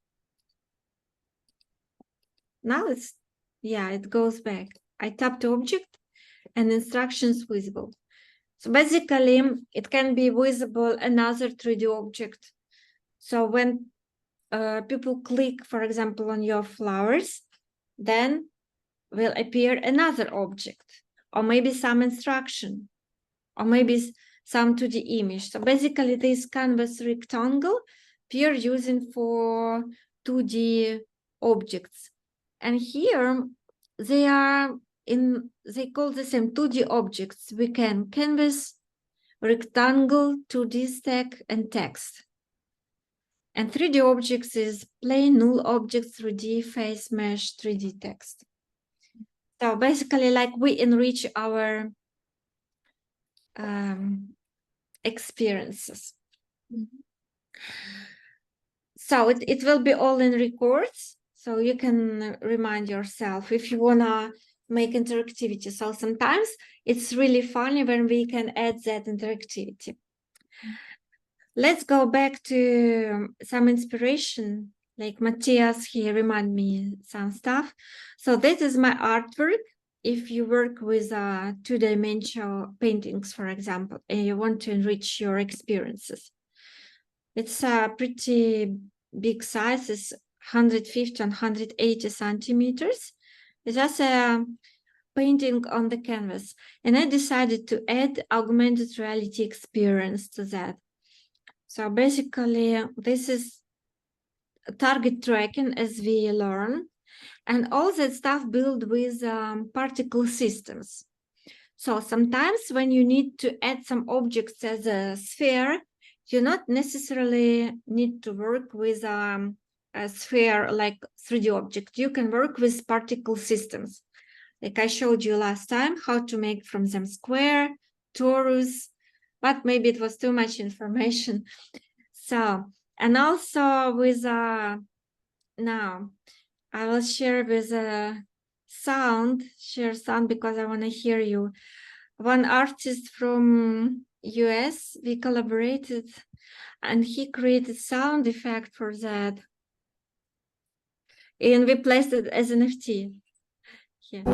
Now it's, yeah, it goes back. I tap the object and instructions visible. So basically, it can be visible another 3D object. So when people click, for example, on your flowers, then will appear another object, or maybe some instruction, or maybe some 2D image. So basically, this canvas rectangle appear using for 2D objects. And here they are they call the same 2D objects. We can canvas, rectangle, 2D stack, and text. And 3D objects is plain, null objects, 3D, face, mesh, 3D text. So basically, like we enrich our experiences. So it will be all in records. So you can remind yourself if you wanna make interactivity. So sometimes it's really funny when we can add that interactivity. Let's go back to some inspiration, like Matthias, he remind me some stuff. So this is my artwork. If you work with 2-dimensional paintings, for example, and you want to enrich your experiences. It's a pretty big size, it's 150 and 180 centimeters. It's just a painting on the canvas. And I decided to add augmented reality experience to that. So basically, this is target tracking as we learn, and all that stuff built with particle systems. So sometimes when you need to add some objects as a sphere, you not necessarily need to work with a sphere like 3D object. You can work with particle systems. Like I showed you last time, how to make from them square, torus, but maybe it was too much information. So, and also with now I will share with share sound because I want to hear you. One artist from US, we collaborated and he created sound effect for that. And we placed it as an NFT here.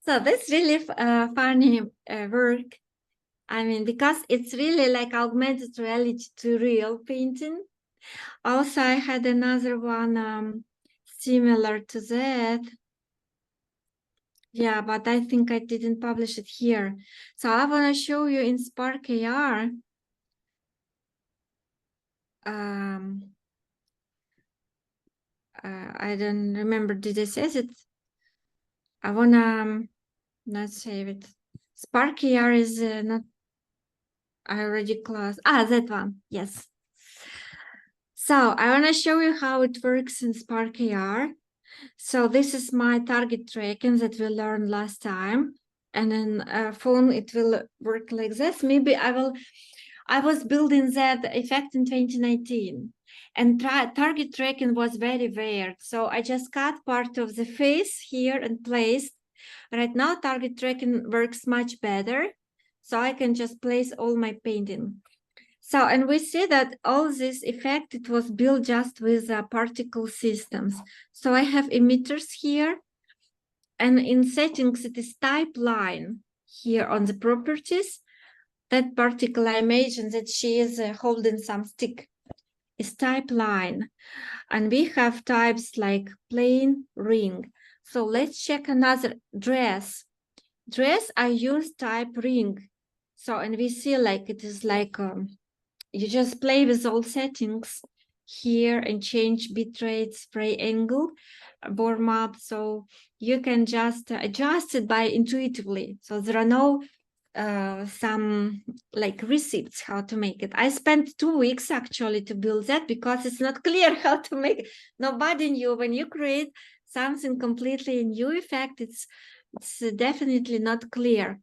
So that's really funny work. I mean, because it's really like augmented reality to real painting. Also, I had another one similar to that. Yeah, but I think I didn't publish it here. So I want to show you in Spark AR. I don't remember, did I say it? I want to not save it. Spark AR is not, I already closed. That one, yes. So I want to show you how it works in Spark AR. So this is my target tracking that we learned last time. And in phone, it will work like this. Maybe I was building that effect in 2019. And target tracking was very weird. So I just cut part of the face here and placed. Right now, target tracking works much better. So I can just place all my painting. So, and we see that all this effect, it was built just with particle systems. So I have emitters here, and in settings, it is type line here on the properties. That particle, I imagine that she is holding some stick, is type line. And we have types like plane, ring. So let's check another dress. Dress, I use type ring. So, and we see like it is like, you just play with all settings here and change bitrate, spray angle, warm up. So you can just adjust it by intuitively. So there are no some like receipts how to make it. I spent 2 weeks actually to build that because it's not clear how to make it. Nobody knew. When you create something completely new effect, it's definitely not clear.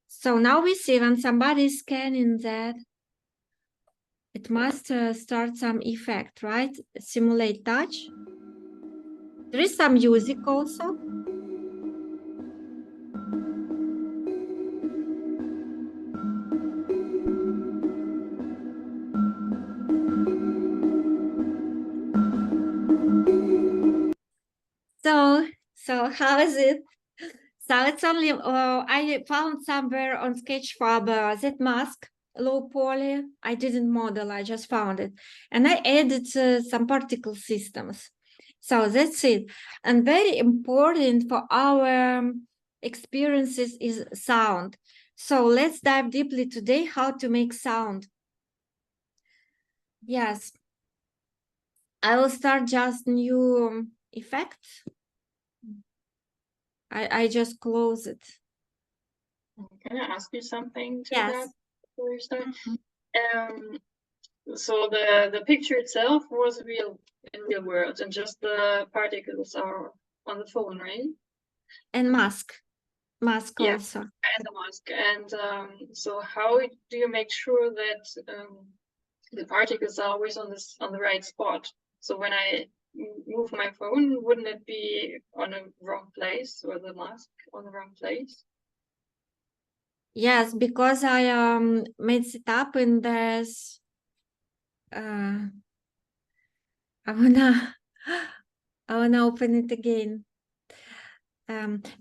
So now we see when somebody is scanning that, it must start some effect, right? Simulate touch. There is some music also. So how is it? So it's only, I found somewhere on Sketchfab that mask, low poly. I didn't model, I just found it. And I added some particle systems. So that's it. And very important for our experiences is sound. So let's dive deeply today how to make sound. Yes. I will start just new effects. I just close it. Can I ask you something to Yes. that before you start? So the picture itself was real in real world, and just the particles are on the phone, right? And mask Yeah. also. And the mask. And so how do you make sure that the particles are always on the right spot? So when I move my phone, wouldn't it be on a wrong place, or the mask on the wrong place? Yes, because I made it up in this. I wanna open it again.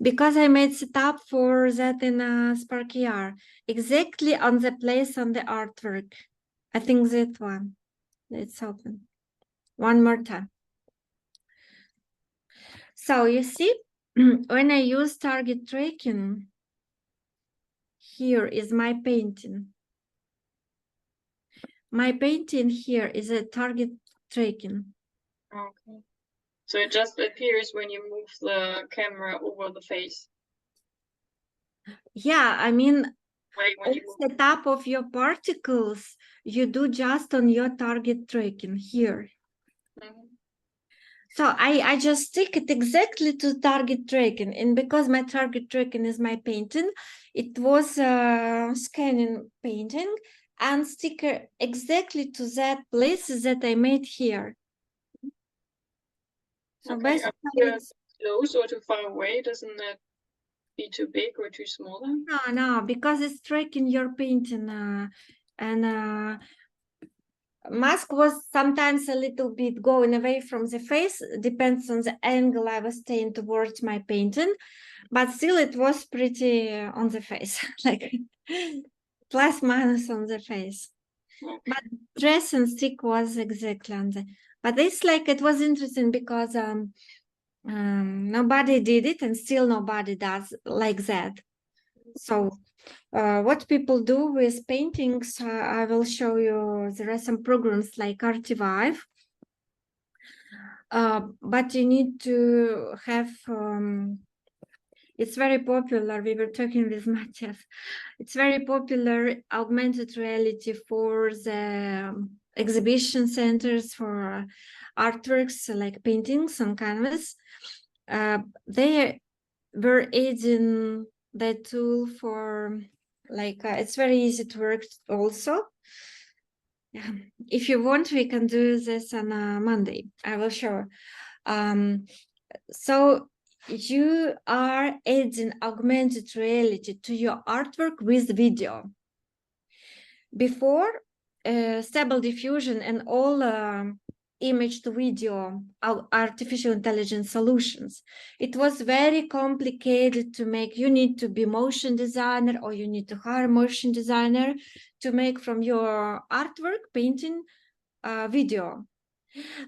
Because I made it up for that in Spark AR, exactly on the place on the artwork. I think that one. It's open. One more time. So you see, when I use target tracking, here is my painting. My painting here is a target tracking. Okay. So it just appears when you move the camera over the face. Yeah, I mean, Like when you move. the top of your particles, you do just on your target tracking here. Mhm. So I just stick it exactly to target tracking. And because my target tracking is my painting, it was scanning painting and sticker exactly to that place that I made here. So Okay, basically, too close or too far away? Doesn't that be too big or too small then? no, because it's tracking your painting mask was sometimes a little bit going away from the face, depends on the angle I was staying towards my painting, but still it was pretty on the face, like plus minus on the face. But dress and stick was exactly on the, but it's like, it was interesting because nobody did it and still nobody does like that. So what people do with paintings, I will show you. There are some programs like AIVA, but you need to have, it's very popular. We were talking with Matthias. It's very popular augmented reality for the exhibition centers, for artworks like paintings on canvas. They were adding that tool for, like, it's very easy to work also. Yeah. If you want, we can do this on a Monday. I will show. So you are adding augmented reality to your artwork with video. Before, Stable Diffusion and all image to video artificial intelligence solutions, it was very complicated to make. You need to be motion designer, or you need to hire a motion designer to make from your artwork, painting, video.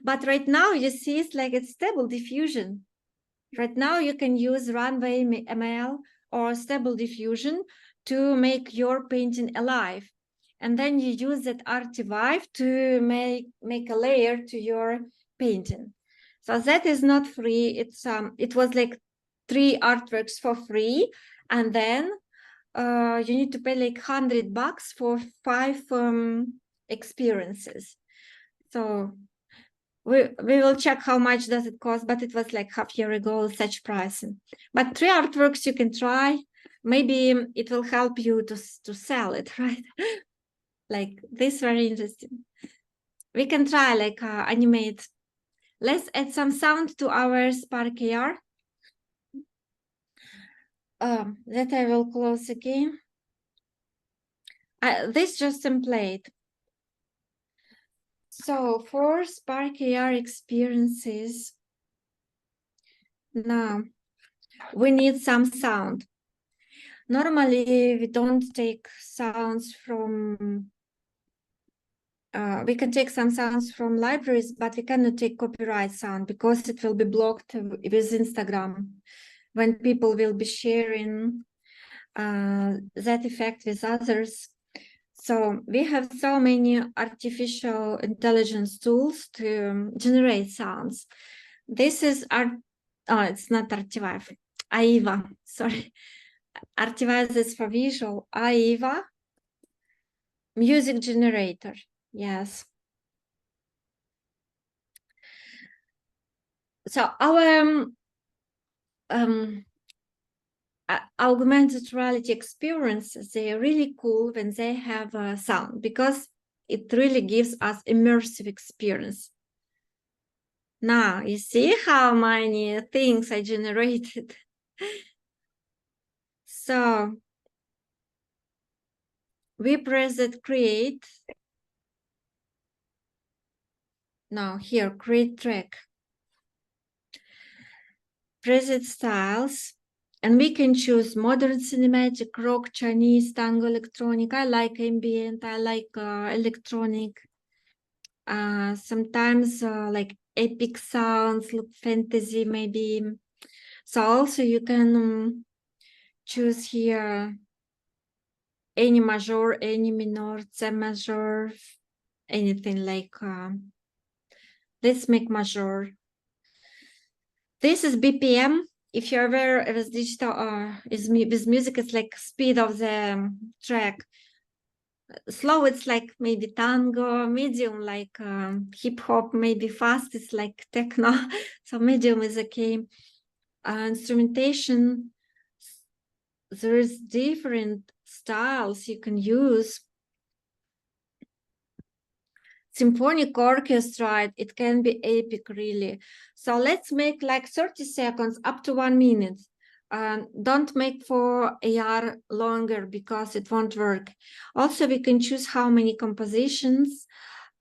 But right now you see it's like it's Stable Diffusion. Right now you can use Runway ML or Stable Diffusion to make your painting alive. And then you use that AIVA to make a layer to your painting. So that is not free. It's it was like 3 artworks for free, and then you need to pay like $100 for 5 experiences. So we will check how much does it cost, but it was like half year ago, such pricing. But 3 artworks you can try. Maybe it will help you to sell it, right? Like this, very interesting. We can try like animate. Let's add some sound to our Spark AR. That I will close again. This just template. So for Spark AR experiences, now we need some sound. Normally we don't take sounds from, we can take some sounds from libraries, but we cannot take copyright sound because it will be blocked with Instagram when people will be sharing that effect with others. So we have so many artificial intelligence tools to generate sounds. This is it's not AIVA, sorry. AIVA is for visual. AIVA, music generator. Yes. So our augmented reality experiences, they are really cool when they have sound, because it really gives us immersive experience. Now you see how many things I generated. So we press that create. Now here, create track. Preset styles, and we can choose modern cinematic, rock, Chinese, tango, electronic. I like ambient, I like electronic. Sometimes like epic sounds, look fantasy maybe. So also you can choose here any major, any minor, C major, anything like let's make major. This is BPM. If you're aware of digital with music, it's like speed of the track. Slow, it's like maybe tango. Medium, like hip hop. Maybe fast, it's like techno. So medium is okay. Instrumentation, there's different styles you can use. Symphonic orchestra, it can be epic, really. So let's make like 30 seconds up to 1 minute. Don't make for AR longer because it won't work. Also, we can choose how many compositions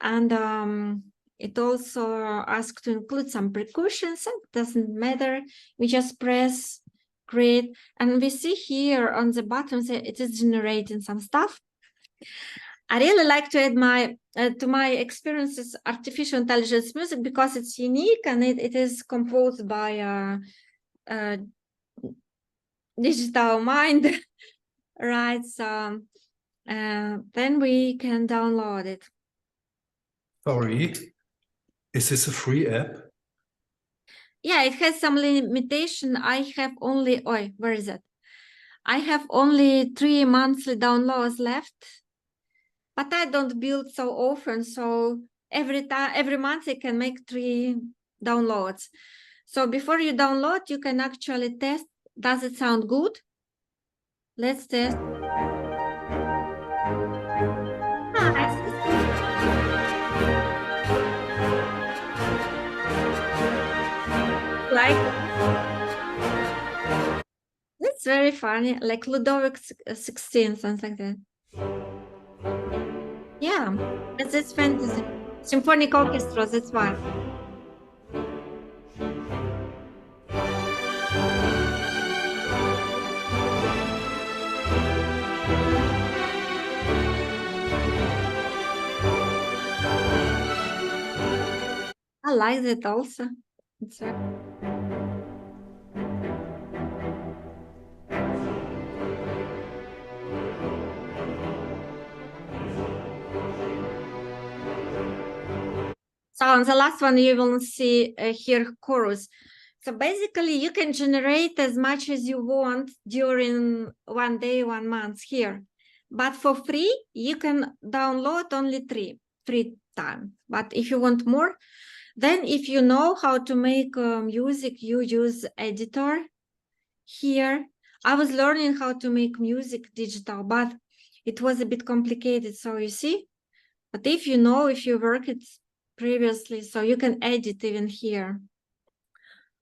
And it also asks to include some precautions. It doesn't matter. We just press create, and we see here on the bottom that it is generating some stuff. I really like to add my to my experiences artificial intelligence music because it's unique and it is composed by a digital mind, right? So then we can download it. Sorry, is this a free app? Yeah, it has some limitation. I have only, where is it? I have only 3 monthly downloads left, but I don't build so often. So every month I can make 3 downloads. So before you download, you can actually test, does it sound good? Let's test. Like, it's very funny, like Ludovic 16, something like that. Yeah, it's fantasy. Symphonic orchestra, that's why. I like that also. It's So on the last one, you will see here chorus. So basically, you can generate as much as you want during 1 day, 1 month here. But for free, you can download only three times. But if you want more, then if you know how to make music, you use editor here. I was learning how to make music digital, but it was a bit complicated. So you see, but if you know, if you work it previously, so you can edit even here.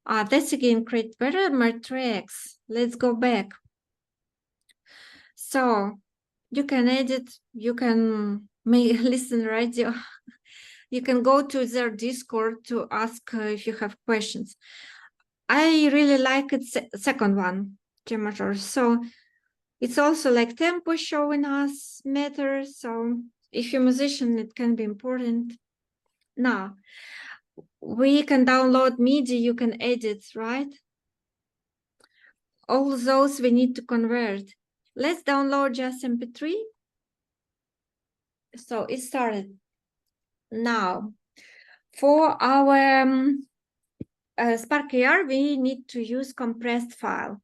That's again create better my tracks. Let's go back. So you can edit, you can make listen radio. You can go to their Discord to ask if you have questions. I really like it second one, Gemator. So it's also like tempo showing us matters. So if you're a musician, it can be important. Now, we can download MIDI, you can edit, right? All those we need to convert. Let's download just MP3. So it started. Now, for our Spark AR, we need to use compressed file.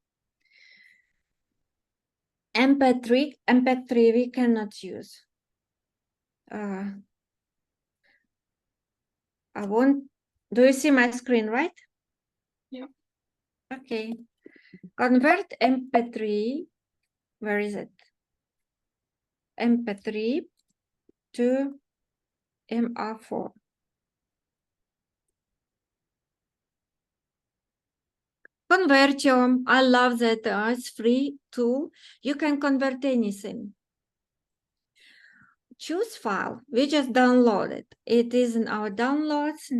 MP3 we cannot use. Do you see my screen, right? Yeah. Okay. Convert MP3, where is it? MP3 to MR4. Convertium, I love that it's free tool. You can convert anything. Choose file. We just download it. It is in our downloads.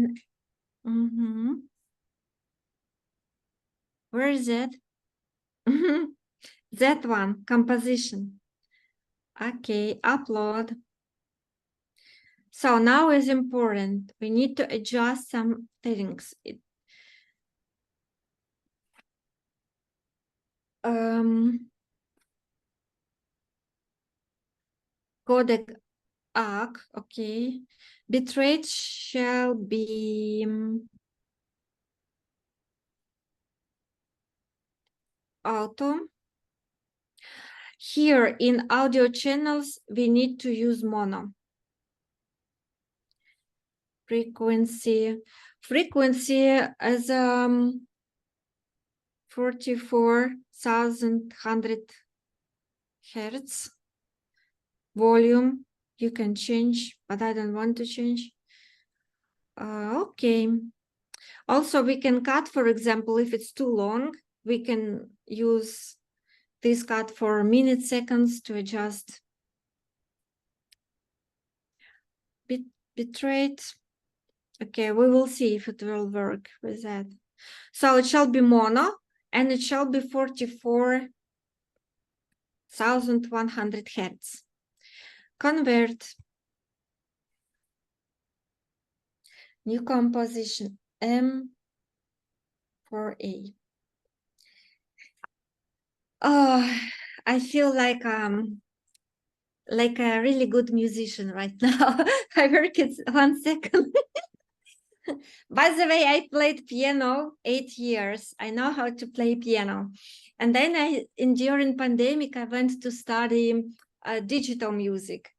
Where is it? That one, composition. Okay, upload. So now is important. We need to adjust some things. Codec arc, okay. Bitrate shall be auto. Here in audio channels, we need to use mono. Frequency as 44,100 hertz. Volume, you can change, but I don't want to change. Okay. Also, we can cut, for example, if it's too long, we can use this cut for minutes, seconds to adjust. bitrate. Okay, we will see if it will work with that. So it shall be mono, and it shall be 44,100 hertz. Convert. New composition M4A. Oh, I feel like a really good musician right now. I work it 1 second. By the way, I played piano 8 years. I know how to play piano. And then during pandemic, I went to study digital music.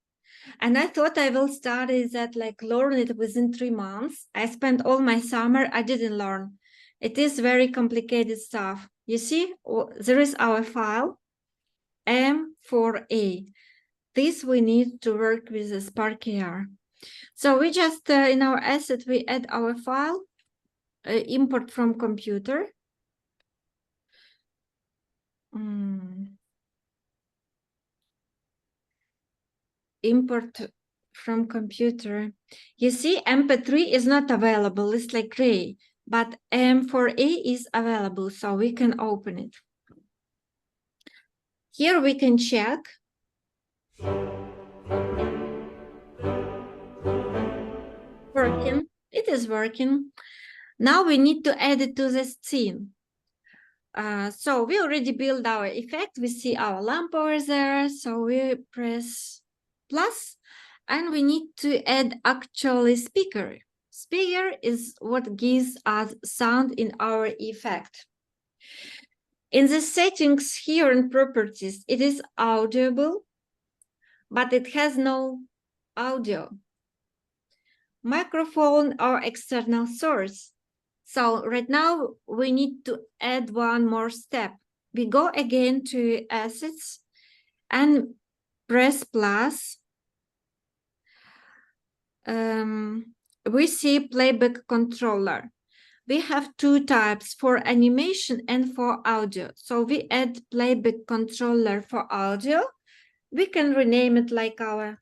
And I thought I will study that, like learn it within 3 months. I spent all my summer, I didn't learn. It is very complicated stuff. You see, there is our file, M4A. This we need to work with the SparkAR. So we just, in our asset, we add our file, import from computer. Import from computer. You see, MP3 is not available, it's like gray, but M4A is available, so we can open it. Here we can check. Working, it is working. Now we need to add it to the scene. So we already built our effect. We see our lamp over there. So we press plus, and we need to add actually speaker. Speaker is what gives us sound in our effect. In the settings here in properties, it is audible, but it has no audio. Microphone or external source. So right now we need to add one more step. We go again to assets and press plus. We see playback controller. We have 2 types, for animation and for audio. So we add playback controller for audio. We can rename it like our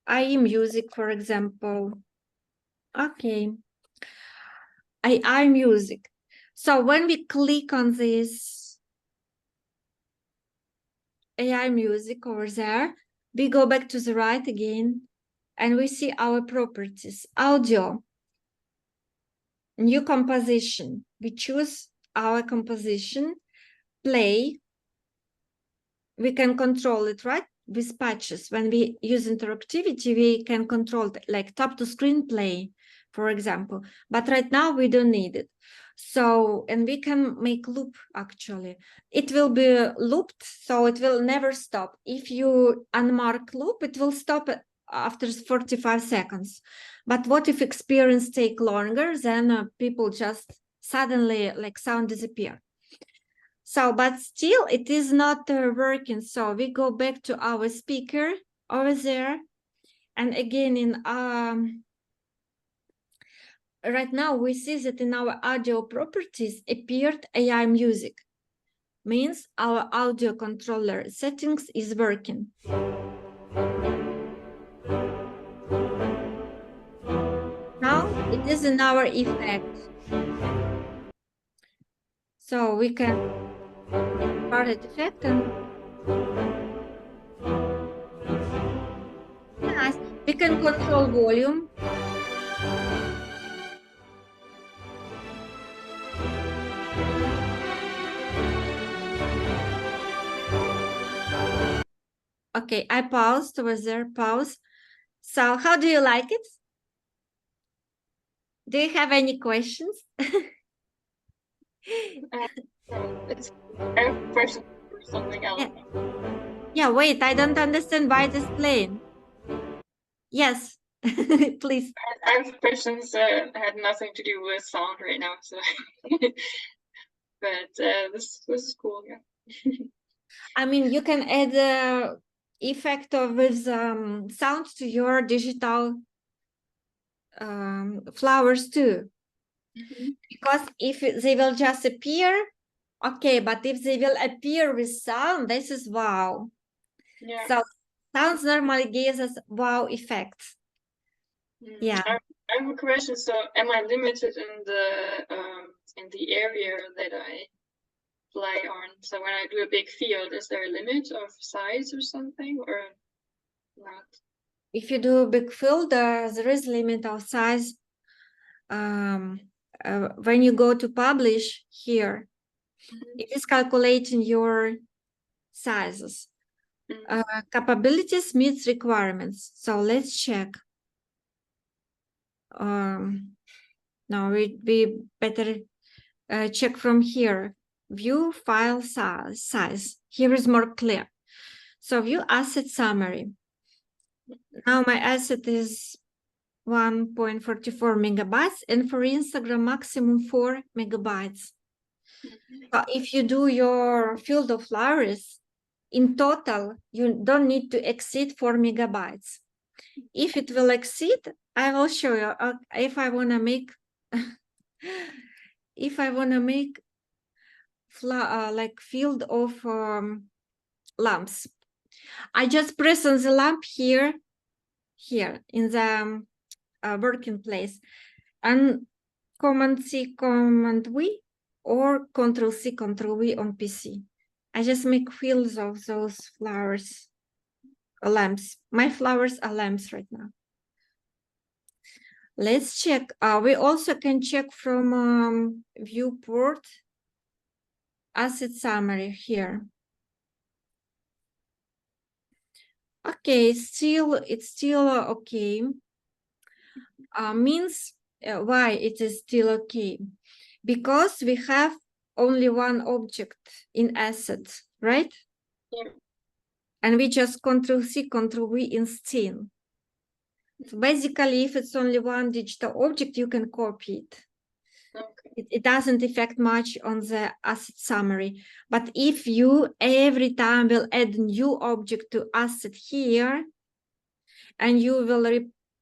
AI music, for example. Okay. AI music. So when we click on this AI music over there, we go back to the right again, and we see our properties. Audio, new composition. We choose our composition, play. We can control it, right? With patches. When we use interactivity, we can control it, like tap to screen play, for example. But right now we don't need it. So, and we can make loop actually. It will be looped, so it will never stop. If you unmark loop, it will stop after 45 seconds. But what if experience take longer, then people just suddenly like sound disappear. So, but still it is not working. So we go back to our speaker over there. And again, in right now we see that in our audio properties appeared AI music. Means our audio controller settings is working. Now it is in our effect. So we can start the effect and yes, we can control volume. Okay, I paused over there, pause. So how do you like it? Do you have any questions? It's I have a question for something else. Yeah, wait, I don't understand why it is playing. Yes, please. I have questions that had nothing to do with sound right now, so but this is cool, yeah. I mean, you can add the effect of with sound to your digital flowers too. Because if they will just appear, okay, but if they will appear with sound, this is wow. Yeah. So sounds normally gives us wow effects. Yeah. I have a question. So, am I limited in the area that I fly on? So, when I do a big field, is there a limit of size or something, or not? If you do a big field, there is limit of size. When you go to publish here, it is calculating your sizes. Capabilities meets requirements. So let's check. Now we better check from here. View file size. Here is more clear. So view asset summary. Now my asset is 1.44 megabytes, and for Instagram maximum 4 megabytes. So if you do your field of flowers, in total, you don't need to exceed 4 megabytes. If it will exceed, I will show you. If I want to make, like field of lamps, I just press on the lamp here in the working place, and Command C, Command V, or Control C, Control V on PC. I just make fields of those flowers, lamps. My flowers are lamps right now. Let's check. We also can check from viewport asset summary here. Okay, it's still okay. Means why it is still okay? Because we have only one object in assets, right? Yeah. And we just Control C, Control V in scene. So basically, if it's only one digital object, you can copy it. Okay. It doesn't affect much on the asset summary. But if you every time will add new object to asset here, and you will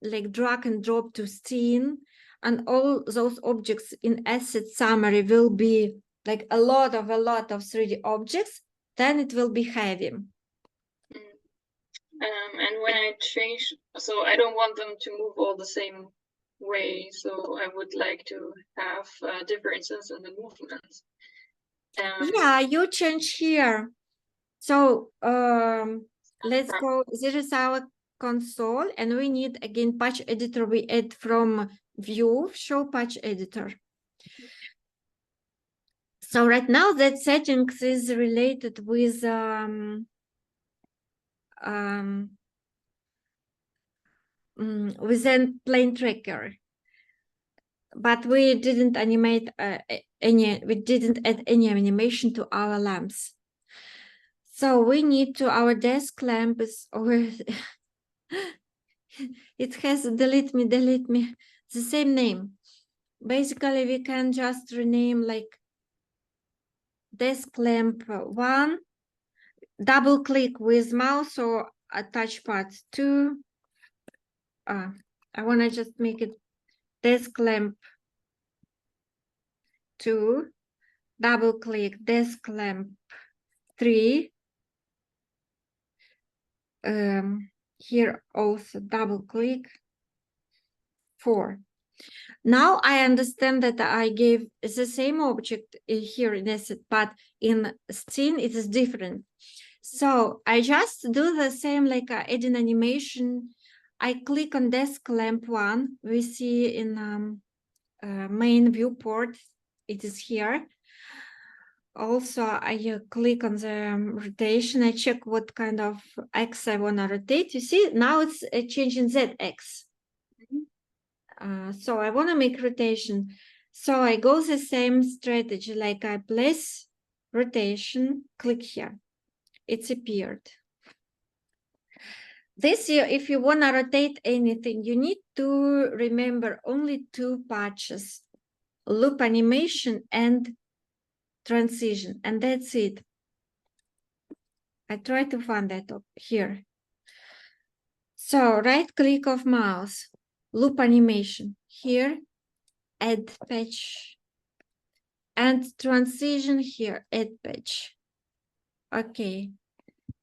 like drag and drop to scene, and all those objects in asset summary will be like a lot of 3D objects, then it will be heavy. And when I change, so I don't want them to move all the same way. So I would like to have differences in the movements. Yeah, you change here. So let's go. This is our console, and we need again patch editor. We add from view, show patch editor. So right now that settings is related with within plane tracker, but we didn't animate we didn't add any animation to our lamps. So we need to, our desk lamp is over. It has delete me, the same name. Basically, we can just rename like desk lamp 1, double click with mouse or a touchpad 2. I want to just make it desk lamp 2, double click desk lamp 3. Here also double click 4. Now I understand that I gave the same object here in asset, but in scene it is different. So I just do the same like adding animation. I click on desk lamp 1. We see in main viewport, it is here. Also, I click on the rotation. I check what kind of X I want to rotate. You see, now it's changing ZX. So I want to make rotation. So I go the same strategy, like I place rotation, click here. It's appeared. This year, if you want to rotate anything, you need to remember only 2 patches, loop animation and transition, and that's it. I try to find that up here. So right click of mouse, loop animation here, add patch, and transition here, add patch. Okay.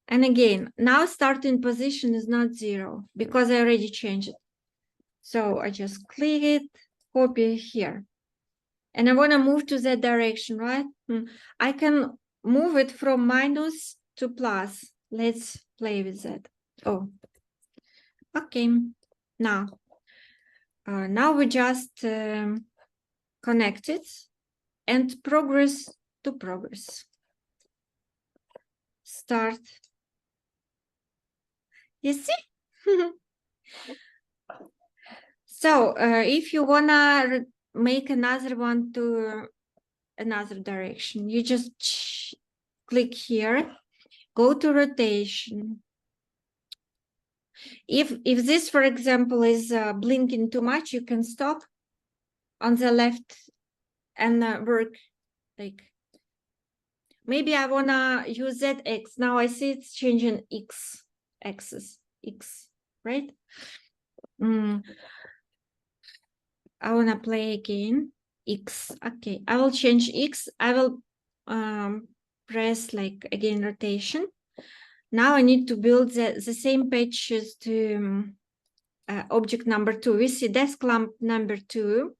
And again, now starting position is not 0 because I already changed it. So I just click it, copy here. And I want to move to that direction, right? I can move it from minus to plus. Let's play with that. Oh, okay. Now we just connect it and progress to progress. Start. You see? So if you wanna make another one to another direction, you just click here, go to rotation. If this, for example, is blinking too much, you can stop on the left and work like. Maybe I wanna use ZX. Now I see it's changing X axis, X, right? I wanna play again. X. Okay, I will change X. I will press like again rotation. Now I need to build the same pages to object number 2. We see desk lamp number 2.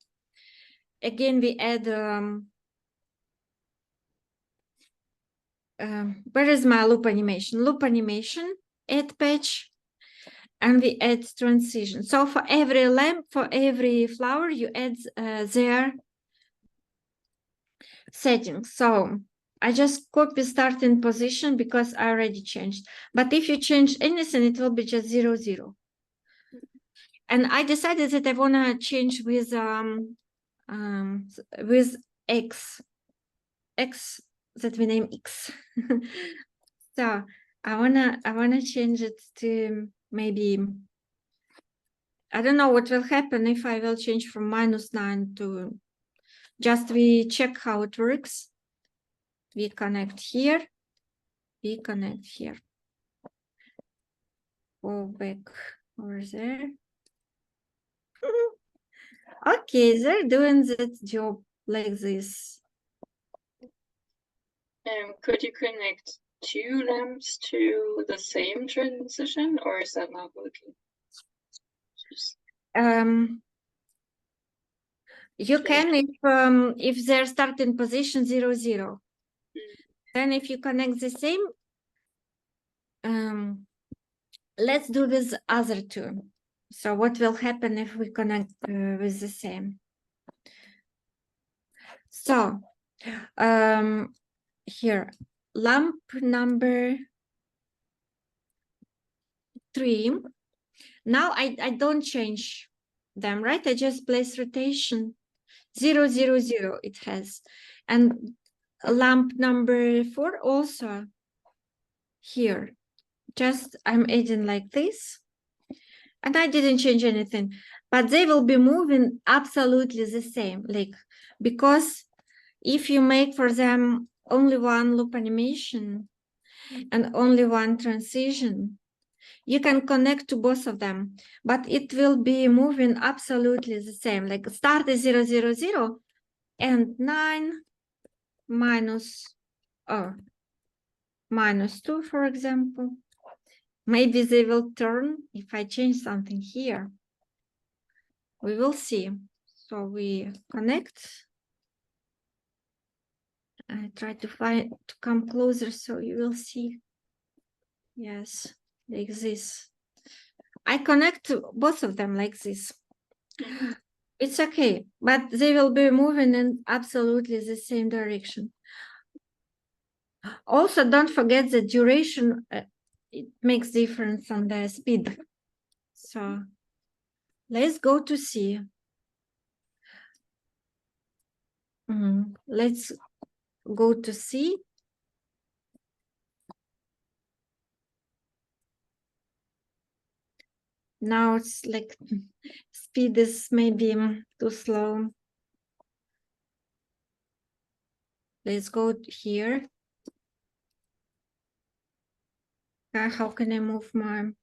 Again, we add where is my loop animation? Loop animation, add patch, and we add transition. So for every lamp, for every flower, you add their settings. So I just copy starting position because I already changed. But if you change anything, it will be just 0, 0. And I decided that I want to change with X that we name X. So I wanna change it to maybe, I don't know what will happen if I will change from -9 to, just we check how it works. We connect here, we connect here. Go back over there. Okay, they're doing that job like this. Could you connect 2 lamps to the same transition, or is that not working? You can if they're starting position 0, 0. Then if you connect the same, let's do with other 2. So what will happen if we connect with the same? So here, lamp number 3. Now I don't change them, right? I just place rotation 0, 0, 0 it has. And lamp number 4 also here. Just I'm adding like this. And I didn't change anything, but they will be moving absolutely the same, like, because if you make for them only one loop animation and only one transition, you can connect to both of them, but it will be moving absolutely the same, like start is 0, 0, 0 and 9 minus -2, for example. Maybe they will turn if I change something here. We will see. So we connect. I try to come closer so you will see. Yes, like this. I connect both of them like this. It's okay, but they will be moving in absolutely the same direction. Also, don't forget the duration. It makes difference on the speed. So let's go to C. Let's go to C. Now it's like speed is maybe too slow. Let's go here. How can I move my,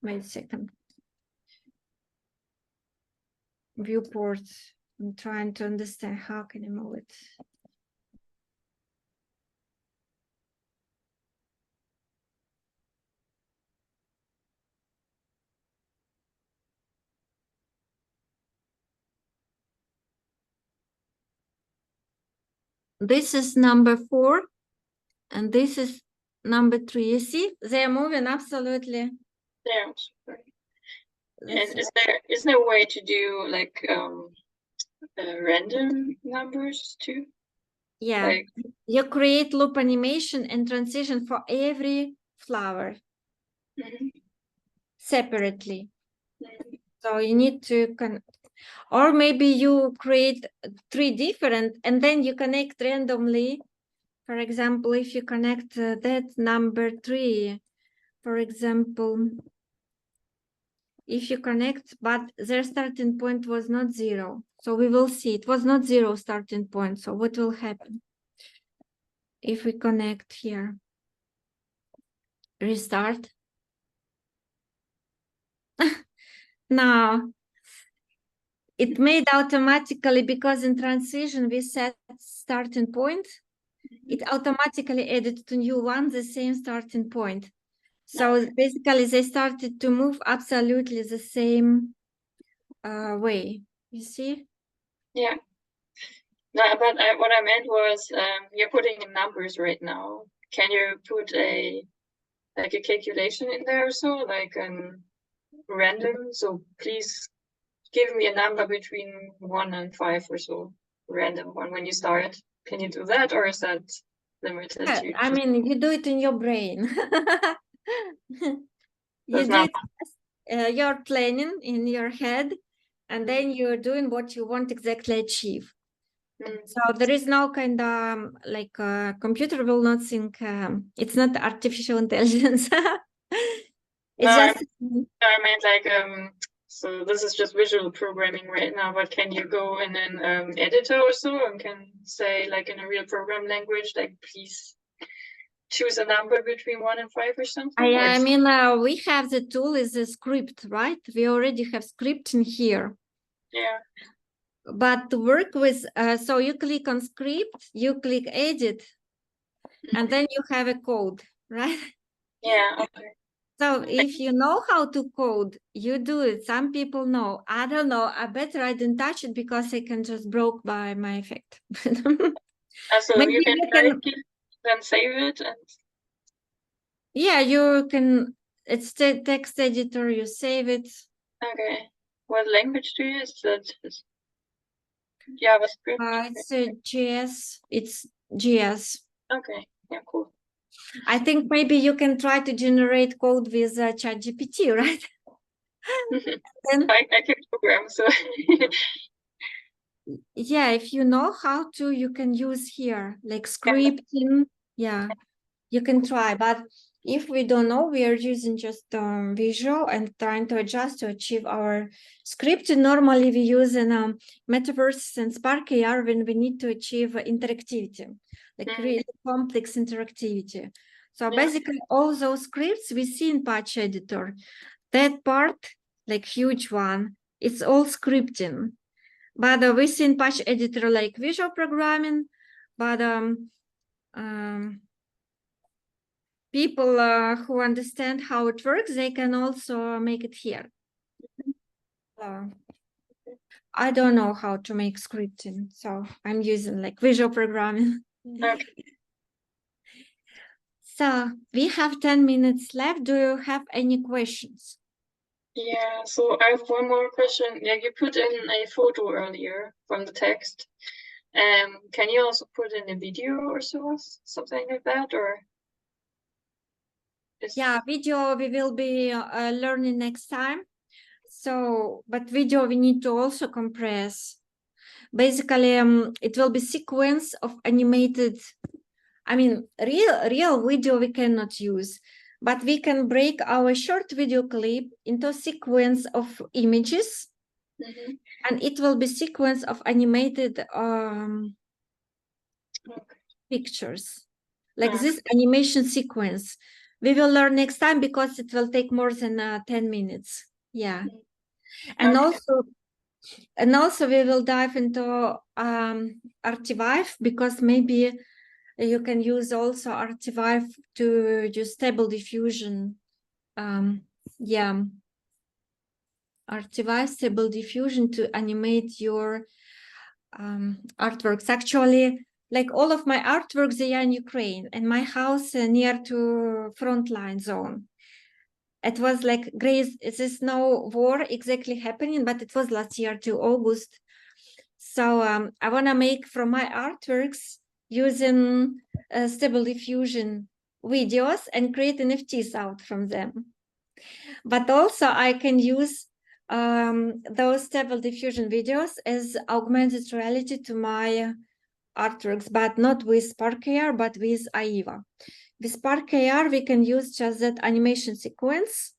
wait a second. Viewport. I'm trying to understand how can I move it. this is number 4, and this is number 3. You see, they are moving absolutely. Yeah. Super. That's And is there a way to do like random numbers too? yeah. Like, You create loop animation and transition for every flower separately. So you need to or maybe you create 3 different and then you connect randomly. For example, if you connect that number 3, for example, if you connect, but their starting point was not 0. So we will see it was not 0 starting point. So what will happen if we connect here? Restart. Now, it made automatically, because in transition we set starting point, it automatically added to new one the same starting point. So basically they started to move absolutely the same way, you see? yeah. No, but what I meant was you're putting in numbers right now. Can you put a calculation in there or so, like random? So please give me a number between 1 and 5 or so, random one when you start. Can you do that, or is that limited Yeah, to? I mean, you do it in your brain. You do it, you're planning in your head, and then you're doing what you want exactly achieve. So there is no kind of like computer will not think, it's not artificial intelligence. It's No, just I meant like so this is just visual programming right now, but can you go in an editor or so and can say like in a real program language, like please choose a number between 1 and 5 or something? I mean, we have the tool is a script, right? We already have script in here. Yeah. But to work with, so you click on script, you click edit, and then you have a code, right? Yeah, okay. So if you know how to code, you do it. Some people know. I don't know. I better I didn't touch it because I can just broke by my effect. So Maybe you can you can, then save it and yeah, you can, it's the text editor, you save it. okay. What language do you use? That is JavaScript. It's JS, it's JS. Okay, yeah, cool. I think maybe you can try to generate code with ChatGPT, right? Then, I can program, so yeah, if you know how to, you can use here, like scripting. Yeah, you can try. But if we don't know, we are using just visual and trying to adjust to achieve our script. Normally, we use in Metaverse and Spark AR when we need to achieve interactivity, like really complex interactivity. So basically, all those scripts we see in Patch Editor, that part, like huge one, it's all scripting. But we see in Patch Editor like visual programming, but people who understand how it works, they can also make it here. I don't know how to make scripting, so I'm using like visual programming. okay. So we have 10 minutes left. Do you have any questions? Yeah, so I have one more question. Yeah, you put in a photo earlier from the text. Can you also put in a video or so, something like that, or? Yeah, video we will be learning next time. So, but video we need to also compress. Basically, it will be sequence of animated. I mean, real video we cannot use, but we can break our short video clip into sequence of images, and it will be sequence of animated pictures, like this animation sequence. We will learn next time because it will take more than 10 minutes. Yeah, and also we will dive into Artivive because maybe you can use also Artivive to do stable diffusion. Yeah, Artivive stable diffusion to animate your artworks. Actually, like all of my artworks, they are in Ukraine, and my house near to frontline zone. It was like great. There's no war exactly happening, but it was last year to August. So I want to make from my artworks using Stable Diffusion videos and create NFTs out from them. But also I can use those Stable Diffusion videos as augmented reality to my artworks, but not with Spark AR, but with AIVA. With Spark AR, we can use just that animation sequence.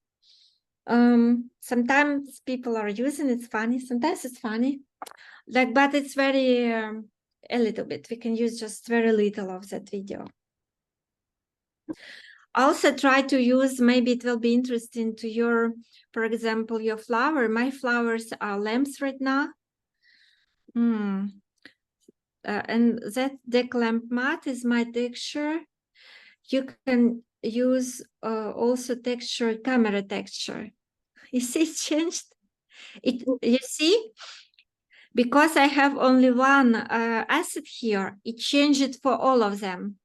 Sometimes people are using it's funny, sometimes it's funny. Like, but it's very a little bit. We can use just very little of that video. Also try to use, maybe it will be interesting to your, for example, your flower. My flowers are lamps right now. And that deck lamp matte is my texture. You can use also texture, camera texture. You see it changed? You see? Because I have only one asset here, it changed it for all of them.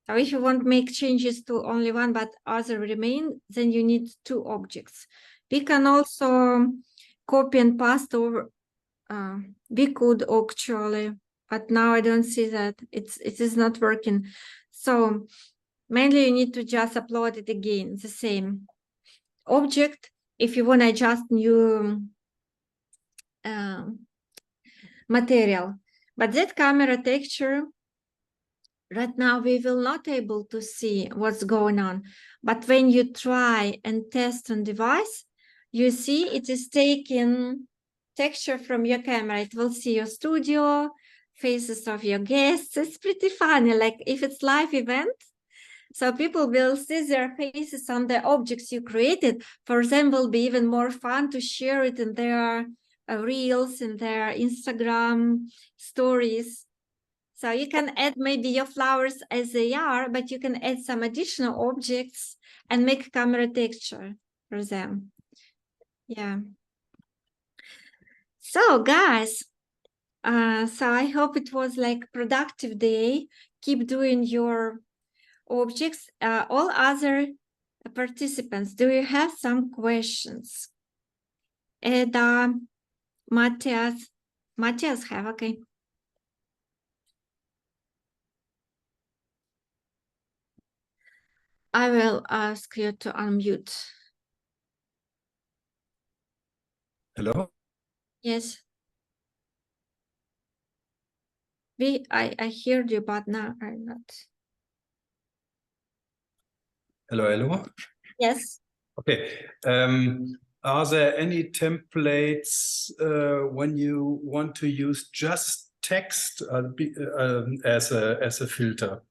So if you want to make changes to only one, but other remain, then you need two objects. We can also copy and paste over. We could actually, but now I don't see that it is not working. So mainly you need to just upload it again, the same object. If you want to adjust new material, but that camera texture, right now we will not able to see what's going on. But when you try and test on device, you see it is taking texture from your camera. It will see your studio, faces of your guests. It's pretty funny, like if it's live event, so people will see their faces on the objects you created. For them will be even more fun to share it in their reels, in their Instagram stories. So you can add maybe your flowers as they are, but you can add some additional objects and make camera texture for them. Yeah. So guys, so I hope it was like productive day. Keep doing your objects. All other participants, do you have some questions? Eda, Matthias have, okay. I will ask you to unmute. Hello? Yes. I heard you, but now I'm not. Hello, hello. Yes. Okay. Are there any templates when you want to use just text as a filter?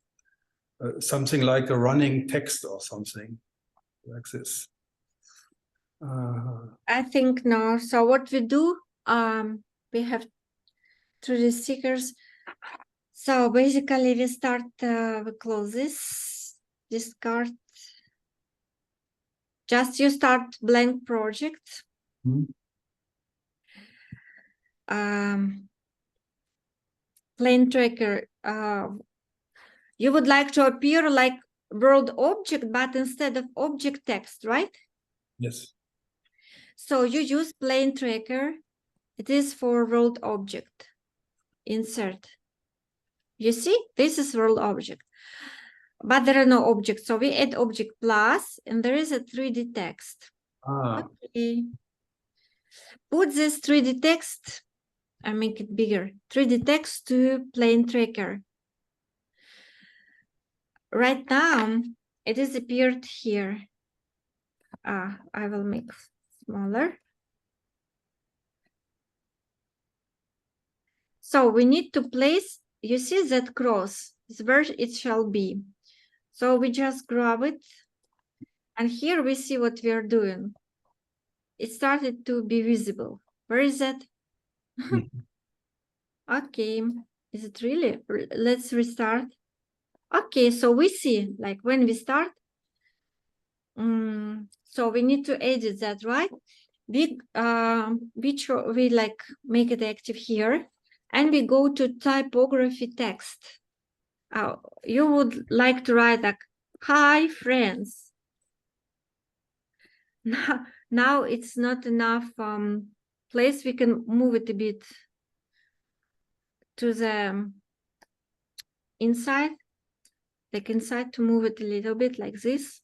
Something like a running text or something like this. I think no. So what we do, we have 3D stickers. So basically we start, we close this, discard. Just you start blank project. Plane tracker. You would like to appear like world object, but instead of object text, right? Yes. So you use plane tracker. It is for world object. Insert. You see, this is world object, but there are no objects. So we add object plus, and there is a 3D text. Okay. Put this 3D text, I make it bigger. 3D text to plane tracker. Right now, it is appeared here. I will make smaller. So we need to place, you see that cross, is where it shall be. So we just grab it. And here we see what we are doing. It started to be visible. Where is that? Okay, is it really? Let's restart. Okay, so we see, like when we start, so we need to edit that, right? We like make it active here. and we go to typography text. You would like to write like, hi friends. Now it's not enough place. We can move it a bit to the inside, like inside, to move it a little bit like this.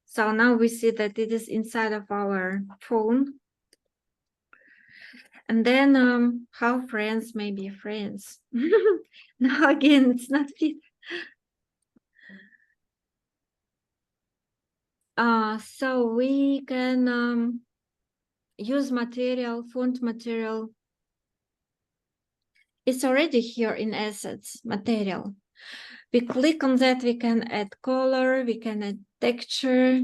So now we see that it is inside of our phone. And then how friends may be friends. Now again, it's not fit. So we can use material, font material. It's already here in assets, material. We click on that, we can add color, we can add texture.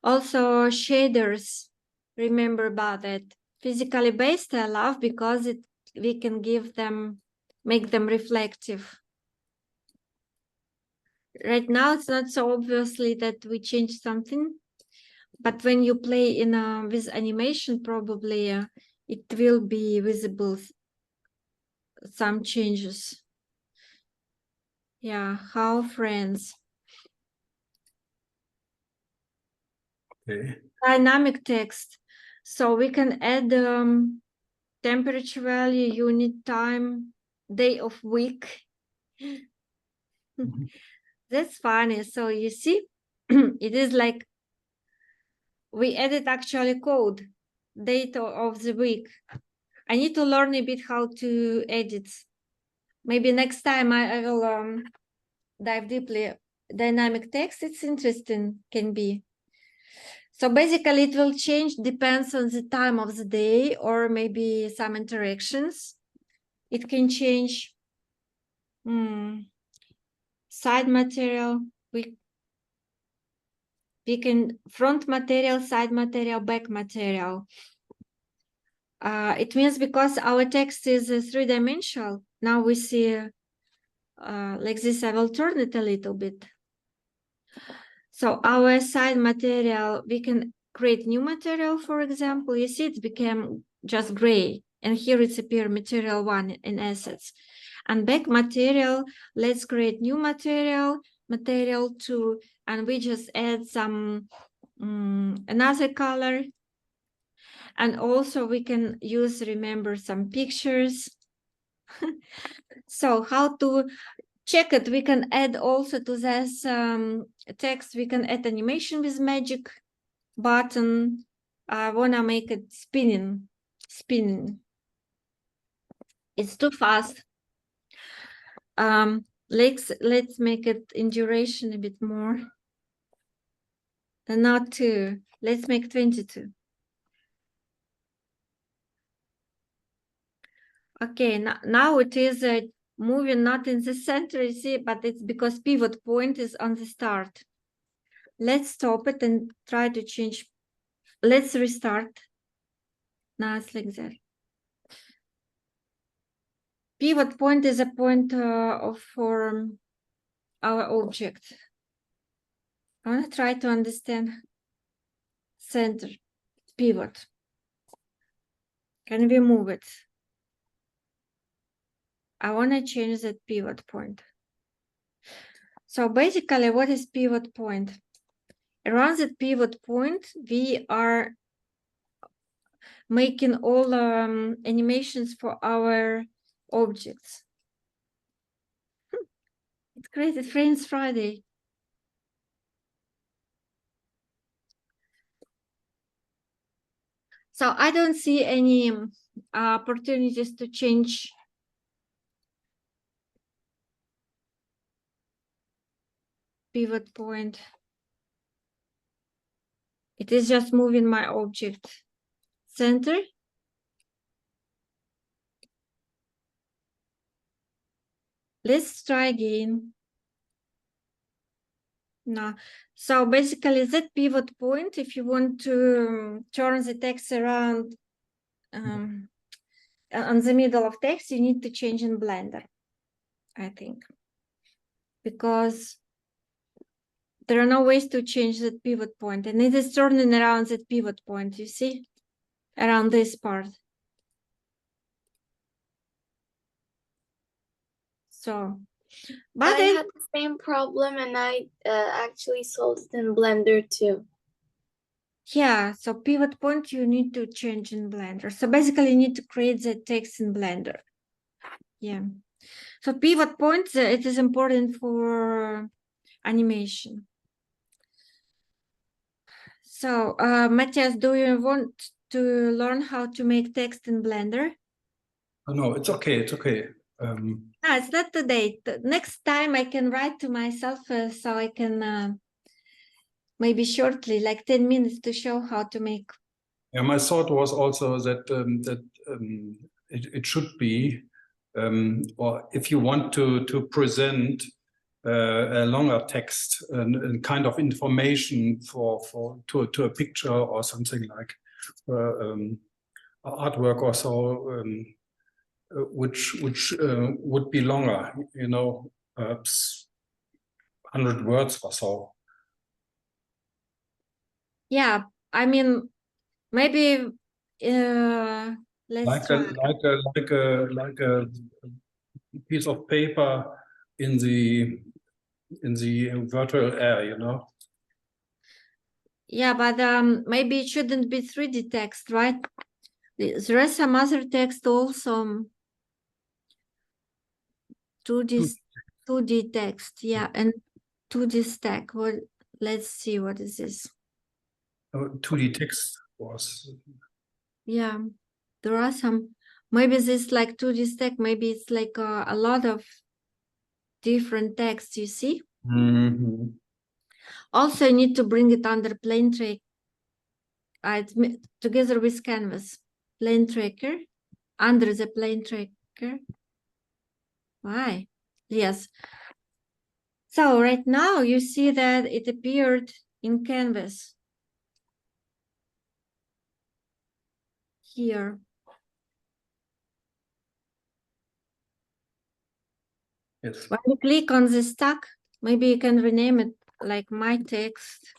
Also shaders, remember about that. Physically based I love because we can make them reflective. Right now it's not so obviously that we change something, but when you play in with animation, probably it will be visible some changes. Yeah, how friends. Okay. Dynamic text. So we can add temperature value, unit time, day of week. That's funny. So you see, it is like we added actually code, date of the week. I need to learn a bit how to edit. Maybe next time I will dive deeply. Dynamic text, it's interesting, can be. So basically it will change, depends on the time of the day or maybe some interactions. It can change side material. We can front material, side material, back material. It means because our text is three-dimensional, now we see like this. I will turn it a little bit. So our side material, we can create new material, for example. You see it became just gray, and here it's appear material 1 in assets. And back material, let's create new material, material 2, and we just add some another color. And also we can use, remember, some pictures. So how to check it? We can add also to this text, we can add animation with magic button. I wanna make it spinning. It's too fast. Let's make it in duration a bit more. And not 2. Let's make 22. Okay, now it is moving not in the center, you see, but it's because pivot point is on the start. Let's stop it and try to change. Let's restart. Now it's like that. Pivot point is a point for our object. I want to try to understand center, pivot. Can we move it? I want to change that pivot point. So basically, what is pivot point? Around that pivot point, we are making all animations for our objects. It created Friends Friday. So I don't see any opportunities to change pivot point. It is just moving my object center. Let's try again. No. So basically that pivot point, if you want to turn the text around on the middle of text, you need to change in Blender, I think. Because there are no ways to change that pivot point, and it is turning around that pivot point, you see, around this part. So, But but I had the same problem, and I actually solved it in Blender too. yeah, so pivot point you need to change in Blender. So basically you need to create the text in Blender. Yeah. So pivot points, it is important for animation. So Matthias, do you want to learn how to make text in Blender? Oh, no, it's okay. It's okay. No, it's not today. Next time I can write to myself so I can maybe shortly, like 10 minutes to show how to make. Yeah, my thought was also that it should be, or if you want to present a longer text and kind of information to a picture or something like artwork or so, which would be longer, you know, perhaps 100 words or so. Yeah, I mean, maybe let's try. Like a piece of paper in the virtual air, you know. Yeah, but maybe it shouldn't be 3D text, right? There is some other text also. 2D text, yeah, and 2D stack. Well, let's see, what is this? 2D text was. Yeah, there are some. Maybe this like 2D stack. Maybe it's like a lot of different text. You see. Mm-hmm. Also, you need to bring it under plane track. Together with canvas, plane tracker, under the plane tracker. Why? Yes. So right now you see that it appeared in canvas here. Yes. When you click on the stack, maybe you can rename it like my text.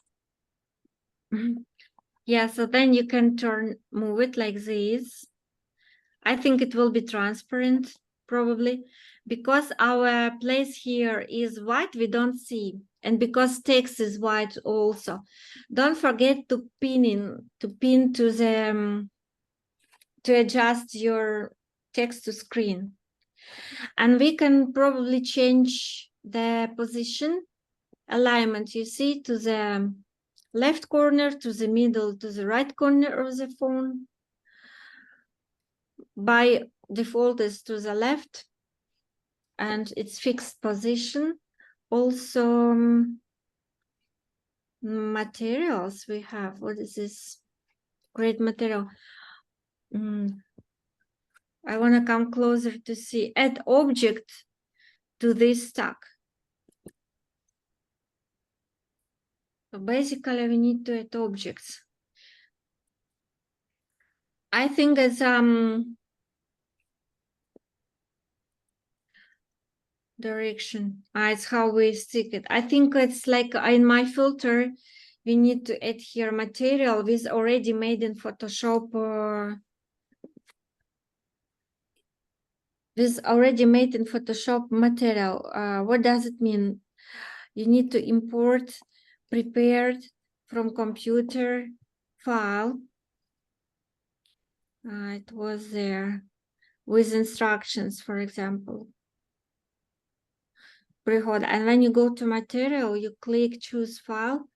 Yeah, so then you can move it like this. I think it will be transparent, probably, because our place here is white, we don't see. And because text is white also. Don't forget to pin to the, to adjust your text to screen. And we can probably change the position alignment, you see, to the left corner, to the middle, to the right corner of the phone. By default is to the left, and its fixed position. Also, materials we have. What is this? Great material. I want to come closer to see. Add object to this stack. So basically, we need to add objects. I think it's direction. It's how we stick it. I think it's like in my filter, we need to add here material with already made in Photoshop or with already made in Photoshop material. What does it mean? You need to import prepared from computer file. It was there with instructions, for example. And when you go to material, you click choose file.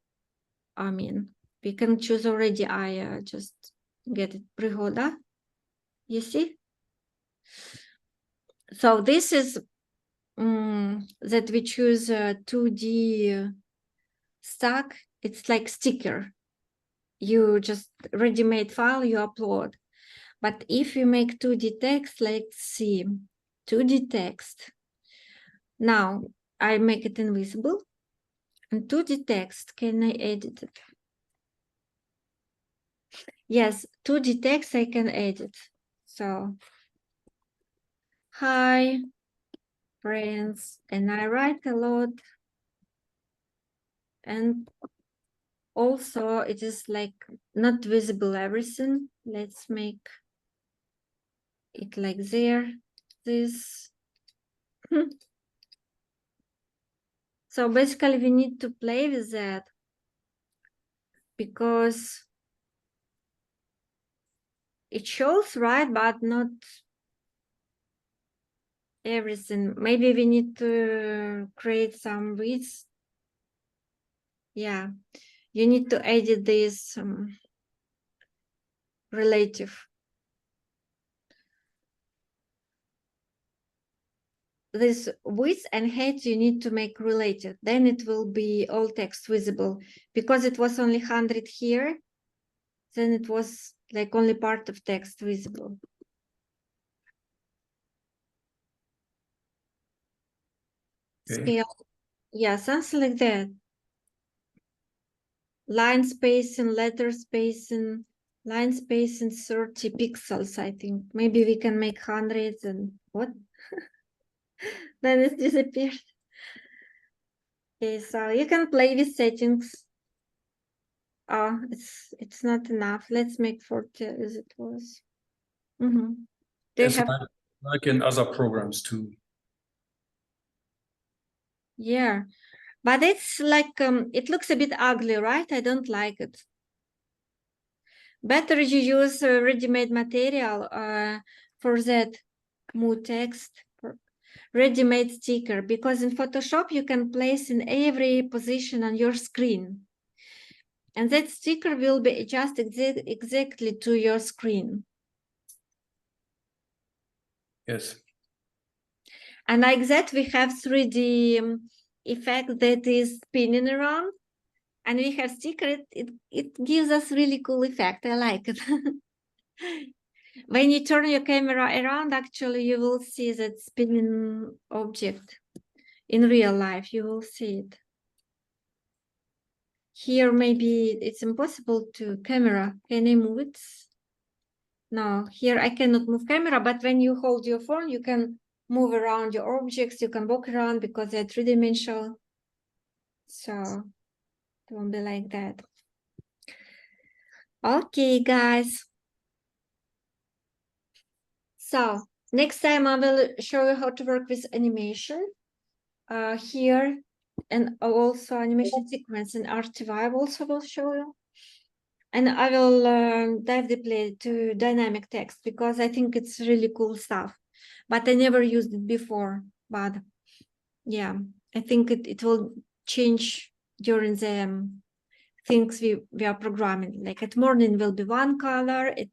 I mean, we can choose already. I just get it. Prihoda. You see? So this is that we choose a 2D stack. It's like sticker. You just ready-made file, you upload. But if you make 2D text, let's see, 2D text. Now I make it invisible. And 2D text, can I edit it? Yes, 2D text I can edit. So, hi, friends, and I write a lot. And also it is like not visible everything. Let's make it like there, this. So basically we need to play with that because it shows, right, but not everything. Maybe we need to create some widths. Yeah, you need to edit this relative. This width and height you need to make related. Then it will be all text visible. Because it was only 100 here, then it was like only part of text visible. Okay. Scale, yeah, something like that. Line spacing, letter spacing, line spacing 30 pixels, I think. Maybe we can make hundreds and what? Then it disappeared. Okay, so you can play with settings. Oh, it's not enough. Let's make 40 as it was. They Yes, have, like in other programs too. yeah, but it's like it looks a bit ugly, right? I don't like it. Better you use ready-made material for that mood text, ready-made sticker, because in Photoshop you can place in every position on your screen. And that sticker will be adjusted exactly to your screen. Yes. And like that, we have 3D effect that is spinning around. And we have sticker, it gives us really cool effect. I like it. When you turn your camera around, actually, you will see that spinning object in real life. You will see it. Here, maybe it's impossible to camera. Can I move it? No, here I cannot move camera, but when you hold your phone, you can move around your objects. You can walk around because they're three-dimensional. So it won't be like that. Okay, guys. So next time I will show you how to work with animation here, and also animation sequence and AIVA I also will show you. And I will dive deeply to dynamic text because I think it's really cool stuff. But I never used it before. But yeah, I think it will change during the things we are programming. Like at morning will be one color, at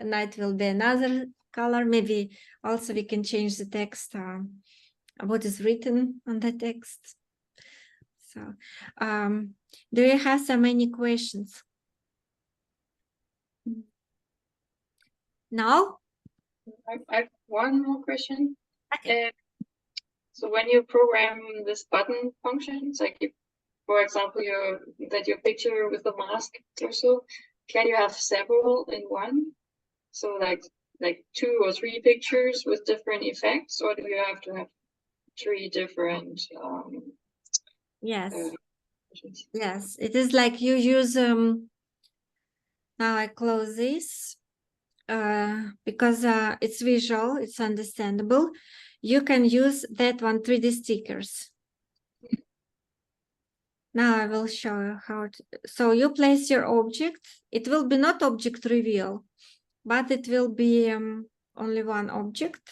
night will be another color. Maybe also we can change the text, what is written on the text. So do you have so many questions? No? I have one more question. Okay. So when you program this button functions, like if, for example, your picture with the mask or so, can you have several in one? So like 2 or 3 pictures with different effects, or do you have to have 3 different Yes. functions? Yes, it is like you use now I close this because it's visual, it's understandable. You can use that one 3D stickers. Now I will show you how to, so you place your object. It will be not object reveal, but it will be only one object.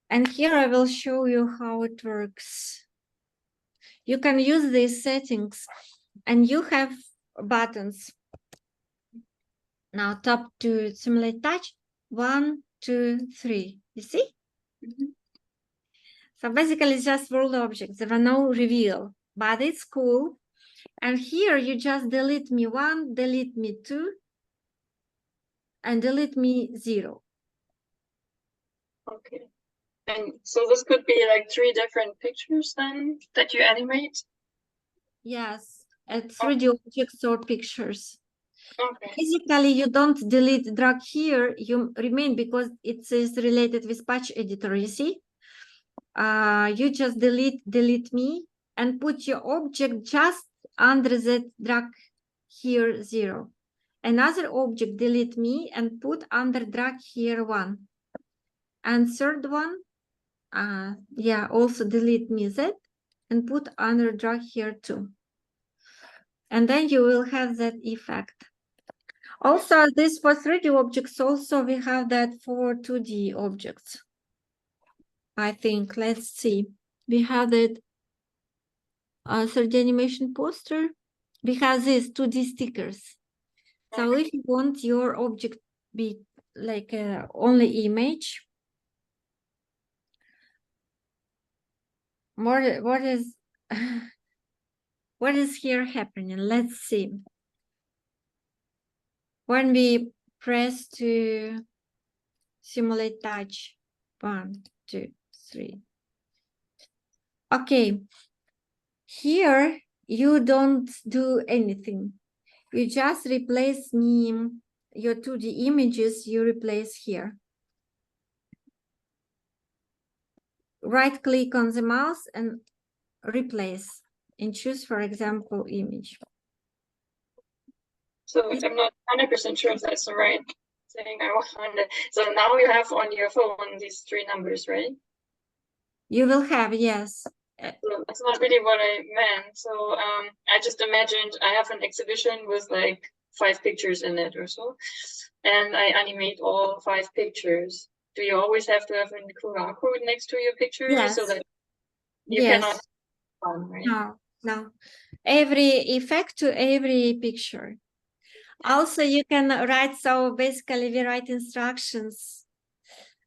And here I will show you how it works. You can use these settings and you have buttons. Now tap to simulate touch. 1, 2, 3. You see? So basically it's just world objects. There are no reveal, but it's cool. And here you just delete me 1, delete me 2, and delete me 0. Okay. And so this could be like 3 different pictures then that you animate? Yes, at 3D objects or pictures. Okay. Basically, you don't delete drag here, you remain because it is related with patch editor, you see? You just delete me and put your object just under that drag here 0. Another object delete me and put under drag here 1. And third one Yeah, also delete me that and put under drag here too. And then you will have that effect. Also, this for 3D objects, also we have that for 2D objects. I think, let's see. We have that 3D animation poster. We have these 2D stickers. So if you want your object be like only image, what is what is here happening? Let's see. When we press to simulate touch, 1, 2, 3. Okay, here you don't do anything. You just replace your 2D images, you replace here. Right click on the mouse and replace and choose, for example, image. So I'm not 100% sure if that's the right thing I wanted. So now you have on your phone these 3 numbers, right? You will have, yes. So that's not really what I meant. So I just imagined I have an exhibition with like 5 pictures in it or so, and I animate all 5 pictures. Do you always have to have a QR code next to your picture so that you cannot right? No. Every effect to every picture. Also, you can write, so basically we write instructions.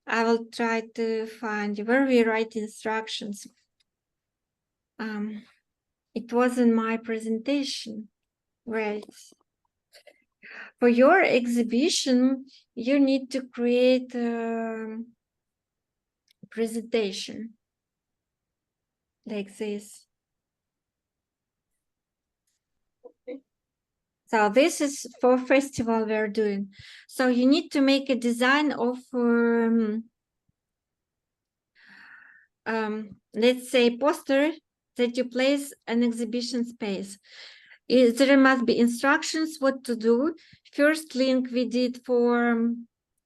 I will try to find where we write instructions. It was in my presentation, right? For your exhibition, you need to create a presentation like this. So this is for festival we're doing. So you need to make a design of, let's say, poster that you place an exhibition space. There must be instructions what to do. First link we did for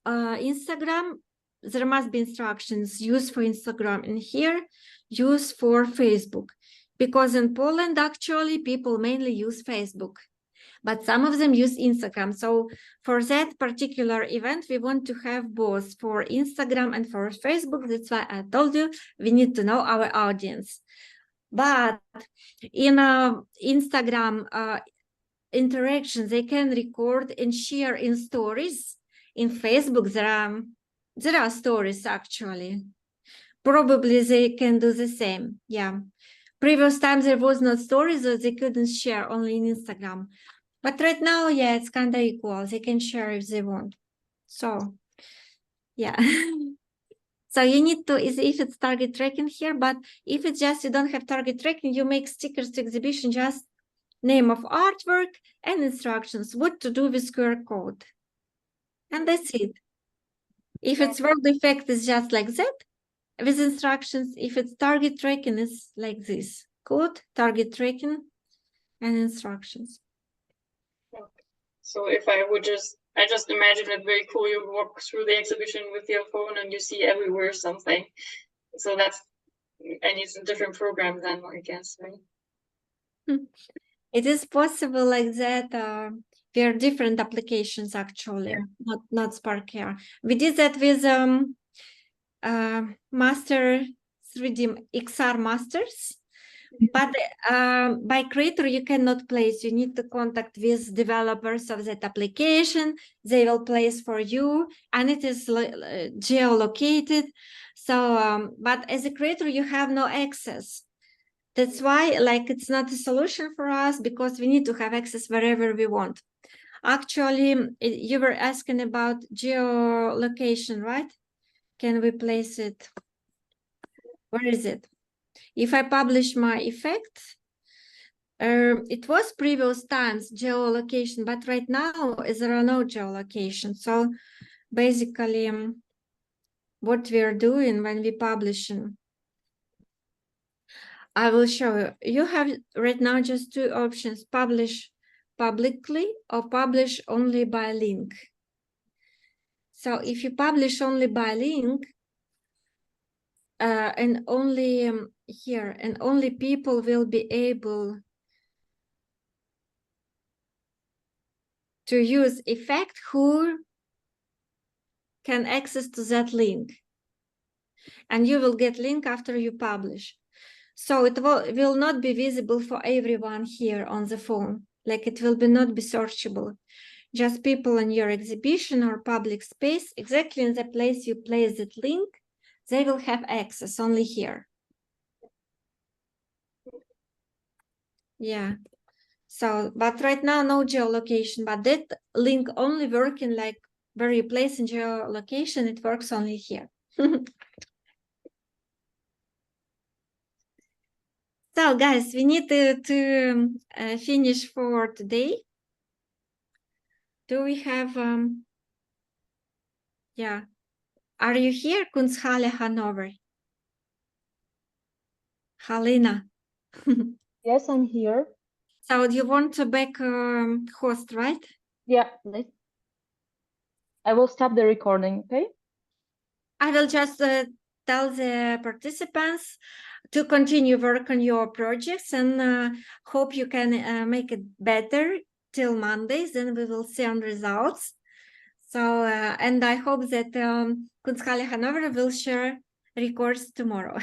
Instagram. There must be instructions use for Instagram, and here use for Facebook. Because in Poland, actually, people mainly use Facebook, but some of them use Instagram. So for that particular event, we want to have both for Instagram and for Facebook. That's why I told you we need to know our audience. But in Instagram interactions, they can record and share in stories. In Facebook, there are stories actually. Probably they can do the same. Yeah. Previous times there was no stories, so they couldn't share, only in Instagram. But right now, yeah, it's kind of equal. They can share if they want. So, yeah. So you need to, if it's target tracking here, but if it's just you don't have target tracking, you make stickers to exhibition, just name of artwork and instructions, what to do with QR code. And that's it. If it's world effect, it's just like that with instructions. If it's target tracking, it's like this. Code, target tracking, and instructions. So if I just imagine it very cool, you walk through the exhibition with your phone and you see everywhere something. So and it's a different program then, I guess, right? It is possible like that. There are different applications actually, not Spark here. We did that with Master 3D XR Masters. But by creator, you cannot place. You need to contact with developers of that application. They will place for you, and it is geolocated. So, but as a creator, you have no access. That's why, like, it's not a solution for us because we need to have access wherever we want. Actually, you were asking about geolocation, right? Can we place it? Where is it? If I publish my effect, it was previous times geolocation, but right now there are no geolocation. So basically, what we are doing when we publishing, I will show you. You have right now just 2 options: publish publicly or publish only by link. So if you publish only by link, and only here, and only people will be able to use effect who can access to that link. And you will get link after you publish. So it will not be visible for everyone here on the phone. Like it will not be searchable. Just people in your exhibition or public space, exactly in the place you place that link, they will have access only here. Yeah. So, but right now, no geolocation, but that link only working like where you place in geolocation, it works only here. So guys, we need to finish for today. Do we have, yeah. Are you here, Kunsthalle Hanover? Halina. Yes, I'm here. So you want to back host, right? Yeah, I will stop the recording, okay? I will just tell the participants to continue work on your projects and hope you can make it better till Mondays. Then we will see on results. So, and I hope that Kunsthalle Hanover will share records tomorrow.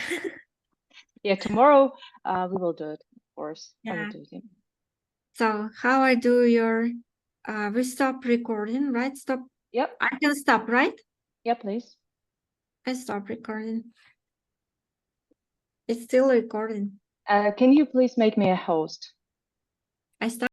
Yeah, tomorrow we will do it, of course. I will Yeah. do it. Yeah. So how I do your, we stop recording, right? Stop. Yep. I can stop, right? Yeah, please. I stop recording. It's still recording. Can you please make me a host? I stop.